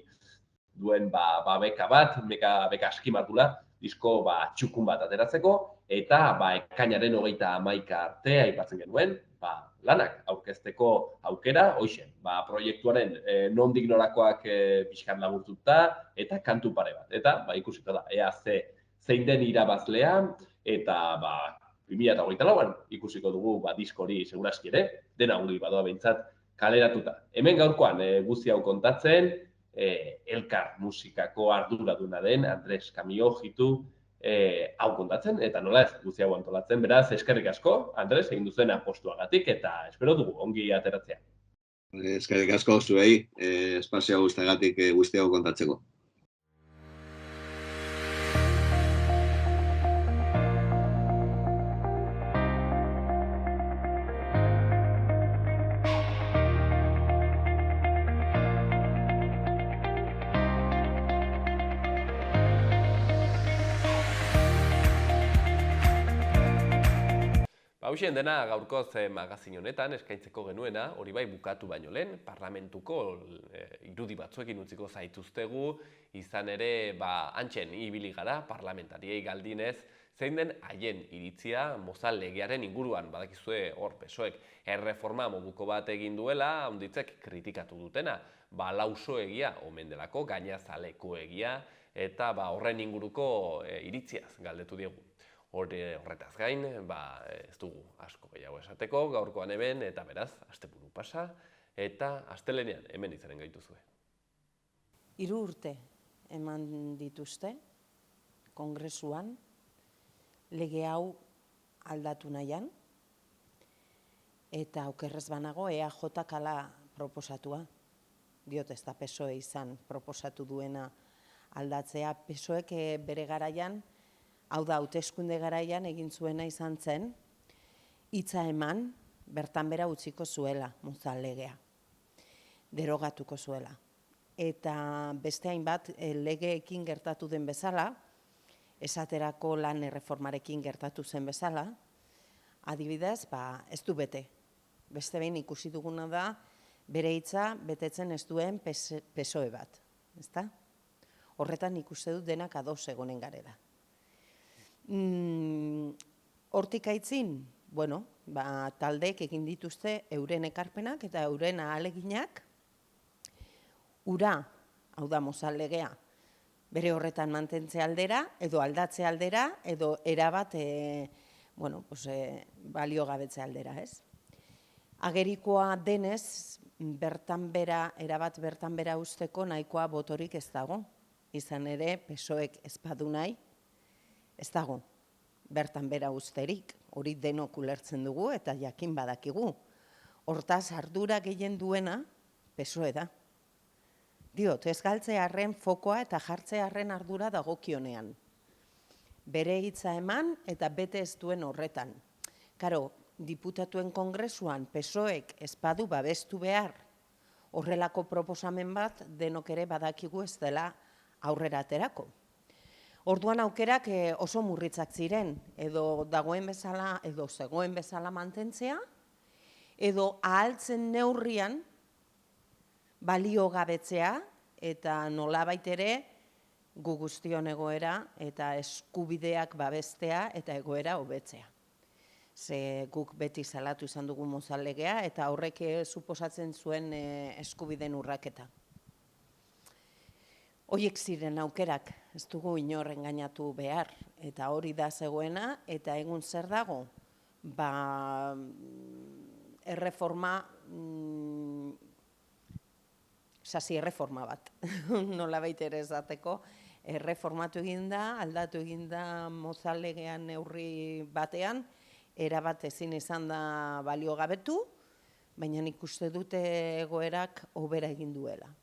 duen beka bat, beka askimatula, disko txukun bat ateratzeko, eta ekainaren 31 arte aipatzen genuen, lanak aurkezteko aukera, hoxe, proiektuaren nondik norakoak pixkan laburtuta, eta kantu pare bat. Eta, ikusiko da, ea zein den irabazlea, eta 2024an ikusiko dugu disko hori segurazki ere, dena ongi badoa behintzat kaleratuta. Hemen gaurkoan guzti hau kontatzen, elkar musikako arduraduna den Andres Kamio jitu hau kontatzen, eta nola ez guzti hau antolatzen. Beraz, eskerrik asko, Andres, egin duzen apostuagatik, eta espero dugu ongi ateratzea. Eskerrik asko zuei, espazio guztiagatik guzti hau kontatzeko. Hauxen dena gaurkoz magazin honetan eskaintzeko genuena, hori bai bukatu baino lehen, parlamentuko irudi batzuekin utziko zaituztegu, izan ere, antxen ibili gara parlamentariei galdinez, zein den haien iritzia mozal legearen inguruan, badakizue hor PSOEk erreforma moduko bat egin duela, handitzek kritikatu dutena, lauso egia omen delako, gainazaleko egia, eta horren inguruko iritziaz galdetu diegu. Horretaz gain, ez dugu asko gehiago esateko, gaurkoan hemen, eta beraz, asteburu pasa, eta astelenean hemen izanen gaituzue. 3 urte eman dituzte, kongresuan, lege hau aldatu nahian, eta okerrez banago EAJak hala proposatua. Diot ez da PSOE izan proposatu duena aldatzea. PSOEk bere garaian, hau da, hauteskunde garaian egin zuena izan zen, hitza eman, bertan bera utziko zuela, mozal legea. Derogatuko zuela. Eta beste hainbat legeekin gertatu den bezala, esaterako lan erreformarekin gertatu zen bezala, adibidez, ez du bete. Beste behin ikusi duguna da, bere hitza betetzen ez duen PSOE bat. Ezta? Horretan ikuste dut denak ados egonen garela. Hortik aitzin, taldeek egin dituzte euren ekarpenak eta euren ahaleginak, ura, hau da mozal legea, bere horretan mantentze aldera, edo aldatze aldera, edo erabat baliogabetze aldera, ez? Agerikoa denez, erabat bertan bera usteko nahikoa botorik ez dago. Izan ere, PSOEk ez badu nahi, ez dago, bertan bera usterik, hori denok ulertzen dugu eta jakin badakigu. Hortaz, ardura gehien duena, PSOE da. Diot, ez galtzearren fokoa eta jartzearren ardura dagokionean. Bere hitza eman eta bete ez duen horretan. Karo, diputatuen kongresuan PSOEk ez badu babestu behar horrelako proposamen bat denok ere badakigu ez dela aurrera aterako. Orduan aukerak oso murritzak ziren, edo dagoen bezala, edo zegoen bezala mantentzea, edo ahaltzen neurrian baliogabetzea eta nolabait ere gu guztion egoera eta eskubideak babestea eta egoera hobetzea. Ze guk beti salatu izan dugu mozal legea eta horrek suposatzen zuen eskubideen urraketa. Horiek ziren aukerak, ez dugu inor engainatu behar, eta hori da zegoena, eta egun zer dago? Erreforma, sasi erreforma bat, nolabait ere esateko, erreformatu eginda, aldatu eginda mozal legean neurri batean, erabat ezin izan da baliogabetu, baina nik uste dute egoerak hobera egin duela.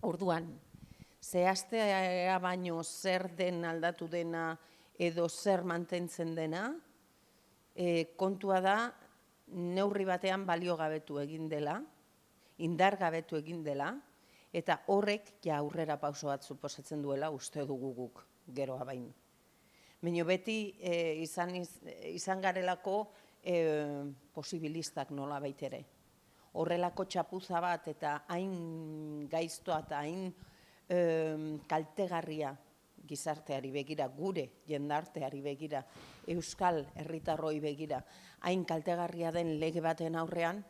Orduan, zehaztea baino zer den aldatu dena edo zer mantentzen dena, kontua da neurri batean baliogabetu egin dela, indargabetu egin dela, eta horrek aurrera pauso bat suposatzen duela uste dugu guk geroa baino. Baina beti izan garelako posibilistak nola baitere. Horrelako txapuza bat eta hain gaiztoa eta hain kaltegarria gizarteari begira, gure jendarteari begira, euskal herritarroi begira, hain kaltegarria den lege baten aurrean,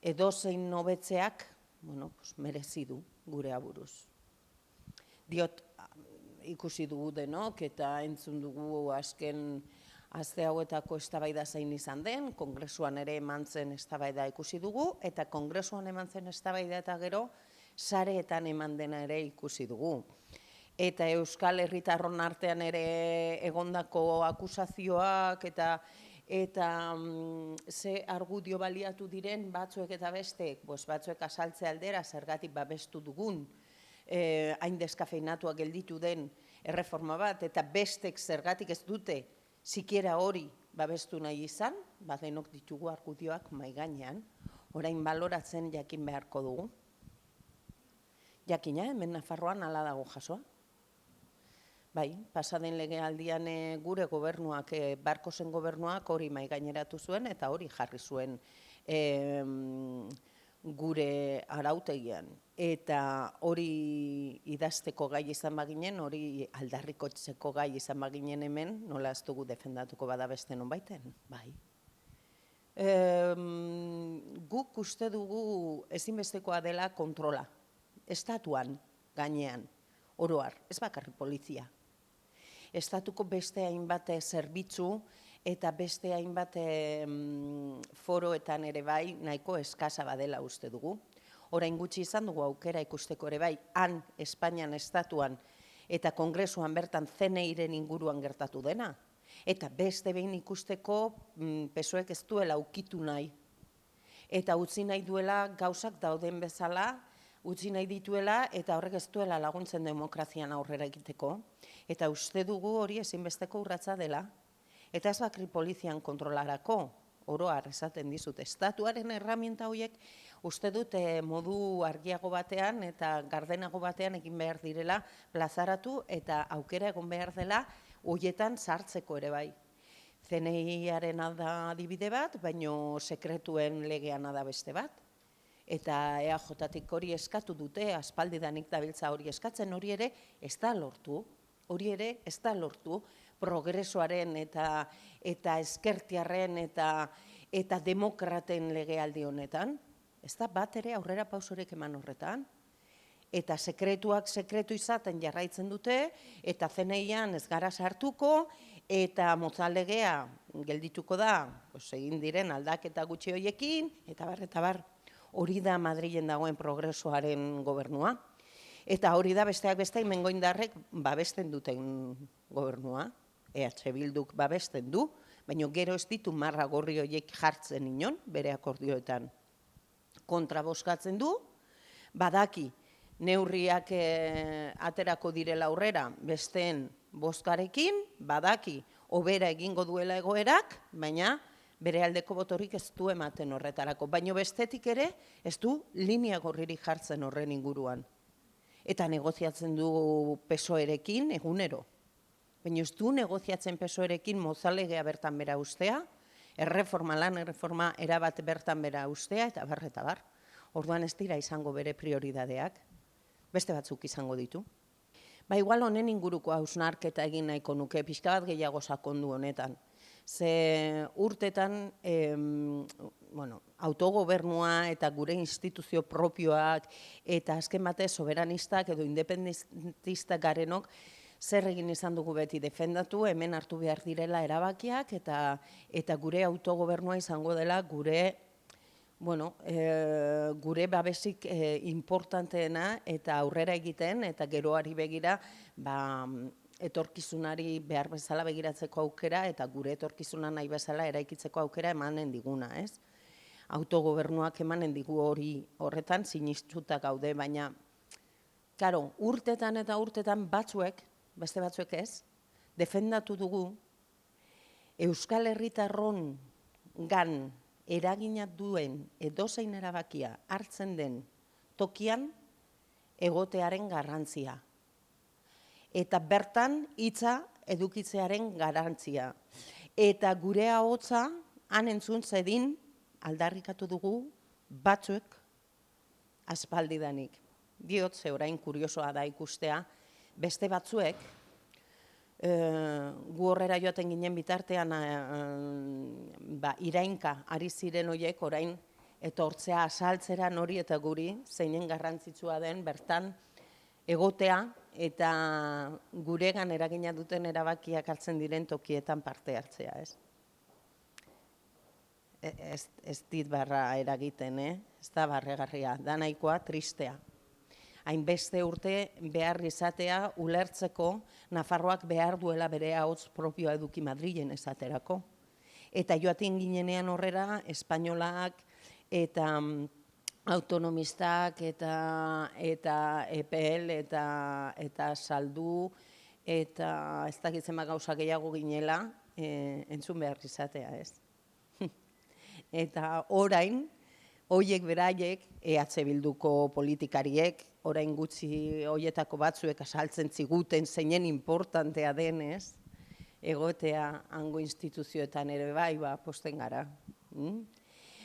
edozein hobetzeak merezi du gure aburuz. Diot, ikusi dugu denok eta entzun dugu azken aste hauetako eztabaida zein izan den, kongresuan ere eman zen eztabaida ikusi dugu, eta kongresuan eman zen eztabaida eta gero sareetan eman dena ere ikusi dugu. Eta euskal herritarron artean ere egondako akusazioak eta ze argudio baliatu diren batzuek eta besteek, batzuek asaltze aldera zergatik babestu dugun, hain deskafeinatuak gelditu den erreforma bat, eta bestek zergatik ez dute sikiera hori babestu nahi izan, denok ditugu argudioak mahai gainean, orain baloratzen jakin beharko dugu. Jakina, hemen Nafarroan hala dago jasoa. Bai, pasaden legealdian gure gobernuak, Barkosen gobernuak hori mahaigaineratu zuen eta hori jarri zuen gure arautegian. Eta hori idazteko gai izan baginen, hori aldarrikotzeko gai izan baginen hemen, nola ez dugu defendatuko bada beste nonbaiten? Bai. Guk uste dugu ezinbestekoa dela kontrola, estatuan gainean, oroar, ez bakarrik polizia. Estatuko beste hainbat zerbitzu eta beste hainbat foroetan ere bai nahiko eskasa badela uste dugu. Orain gutxi izan dugu aukera ikusteko ere bai, han Espainian estatuan eta kongresuan bertan CNIren inguruan gertatu dena. Eta beste behin ikusteko PSOEk ez duela ukitu nahi. Eta utzi nahi duela gauzak dauden bezala, utzi nahi dituela eta horrek ez duela laguntzen demokrazian aurrera egiteko. Eta uste dugu hori ezinbesteko urratsa dela. Eta ez bakri polizian kontrolarako, oroar esaten dizut, estatuaren erraminta horiek uste dut modu argiago batean eta gardenago batean egin behar direla plazaratu eta aukera egon behar dela horietan sartzeko ere bai. CNI-aren da adibide bat, baino sekretuen legean da beste bat. Eta EAJ-tik hori eskatu dute, aspaldidanik dabiltza hori eskatzen, hori ere ez da lortu. Hori ere ez da lortu progresoaren eta ezkertiarren eta demokraten legealdi honetan. Ez da bat ere aurrera pausorek eman horretan. Eta sekretuak sekretu izaten jarraitzen dute, eta CNI-an ez gara sartuko, eta motzalegea geldituko da, egin diren aldaketa gutxi horiekin, eta bar. Hori da Madrilen dagoen progresoaren gobernua. Eta hori da besteak beste Hemengoindarrek babesten duten gobernua. EH Bilduk babesten du, baina gero ez ditu marra gorri horiek jartzen inon, bere akordioetan. Kontra bozkatzen du, badaki neurriak aterako direla aurrera besteen bozkarekin, badaki hobera egingo duela egoerak, baina bere aldeko botorik ez du ematen horretarako. Baina bestetik ere ez du linea gorririk jartzen horren inguruan. Eta negoziatzen du PSOErekin egunero. Baina ez du negoziatzen PSOErekin mozalegea bertan bera ustea, lan erreforma erabat bertan bera ustea, eta bar. Orduan ez dira izango bere prioridadeak, beste batzuk izango ditu. Ba, igual honen inguruko hausnarketa egin nahiko nuke, pixka bat gehiago sakondu honetan. Ze urtetan autogobernua eta gure instituzio propioak eta azken batez soberanistak edo independentistak garenok zer egin izan dugu beti defendatu, hemen hartu behar direla erabakiak eta gure autogobernua izango dela gure babesik importanteena eta aurrera egiten eta geroari begira etorkizunari behar bezala begiratzeko aukera eta gure etorkizuna nahi bezala eraikitzeko aukera emanen diguna, ez? Autogobernuak emanen digu horretan sinistuta gaude, baina, karo, urtetan eta urtetan batzuek, beste batzuek ez, defendatu dugu Euskal Herritarron gan eragina duen edozein erabakia hartzen den tokian egotearen garrantzia. Eta bertan hitza edukitzearen garrantzia. Eta gure ahotsa han entzun zedin aldarrikatu dugu batzuek aspaldidanik. Diot, ze orain kuriosoa da ikustea, beste batzuek, gu horrera joaten ginen bitartean irainka ari ziren horiek orain etortzea asaltzera nori eta guri zeinen garrantzitsua den bertan egotea eta guregan eragina duten erabakiak hartzen diren tokietan parte hartzea, ez? Ez dit barra eragiten, ez da barregarria, da nahikoa tristea. Hainbeste urte behar izatea ulertzeko Nafarroak behar duela bere ahots propioa eduki Madrilen esaterako. Eta joaten ginenean horrera, espainolak eta autonomistak eta EPL eta saldu eta ez dakitzen gauza gehiago ginela entzun behar izatea, ez? Eta orain, horiek beraiek, EH Bilduko politikariek, orain gutxi hoietako batzuek asaltzen ziguten zeinen importantea denez, egotea hango instituzioetan ere bai, posten gara.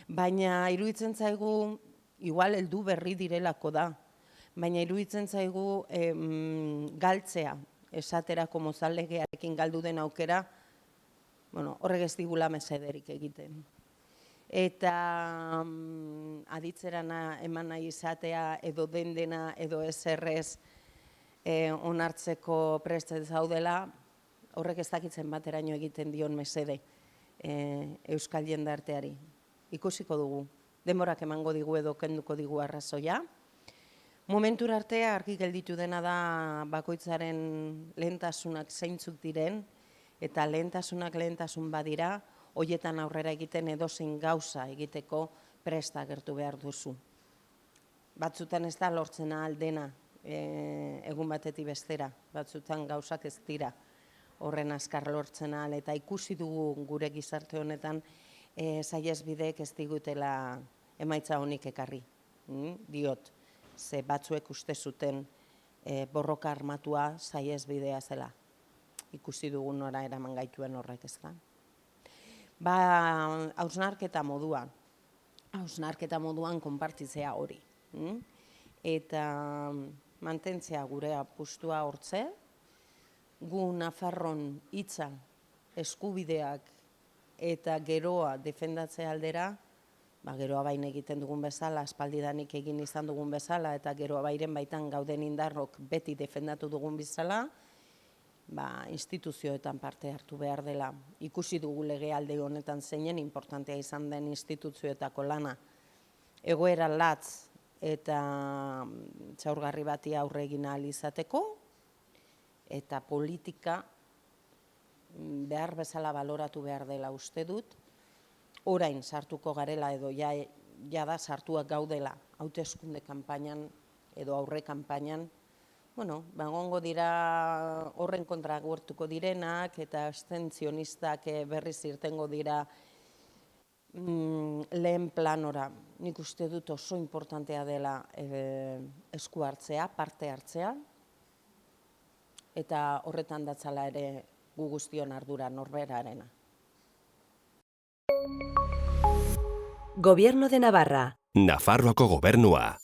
Baina iruditzen zaigu, igual heldu berri direlako da, baina iruditzen zaigu galtzea, esaterako mozallegearekin galdu den aukera, horrek ez digula mesederik egiten. Eta aditzerana eman nahi izatea edo dena edo eserrez onartzeko prest zaudela, horrek ez dakitzen bateraino egiten dion mesede euskal jendarteari. Ikusiko dugu, denborak emango digu edo kenduko digu arrazoia. Momentura arte argi gelditu dena da bakoitzaren lehentasunak zeintzuk diren, eta lehentasun badira, hoietan aurrera egiten edozein gauza egiteko presta agertu behar duzu. Batzutan ez da lortzen ahal dena egun batetik bestera, batzutan gauzak ez dira horren azkar lortzen ahal, eta ikusi dugu gure gizarte honetan saihesbideek ez digutela emaitza honik ekarri. Diot, ze batzuek uste zuten borroka armatua saihesbidea zela. Ikusi dugu nora eraman gaituen horrek, ez da. Hausnarketa moduan konpartitzea hori. Eta mantentzea gure apustua hortze, gu Nafarron hitza, eskubideak eta geroa defendatzea aldera, geroa bain egiten dugun bezala, aspaldidanik egin izan dugun bezala, eta geroa bairen baitan gauden indarrok beti defendatu dugun bezala, instituzioetan parte hartu behar dela. Ikusi dugu legealdi honetan zeinen importantea izan den instituzioetako lana. Egoera latz eta txaurgarri bati aurre egin ahal izateko, eta politika behar bezala baloratu behar dela uste dut, orain sartuko garela edo jada sartuak gaudela hauteskunde kanpainan edo aurre kanpainan, egongo dira horren kontra gertuko direnak eta abstentzionistak berriz irtengo dira lehen planora. Nik uste dut oso importantea dela esku hartzea, parte hartzea, eta horretan datzala ere gu guztion ardura norberarena. Gobierno de Navarra. Nafarroako gobernua.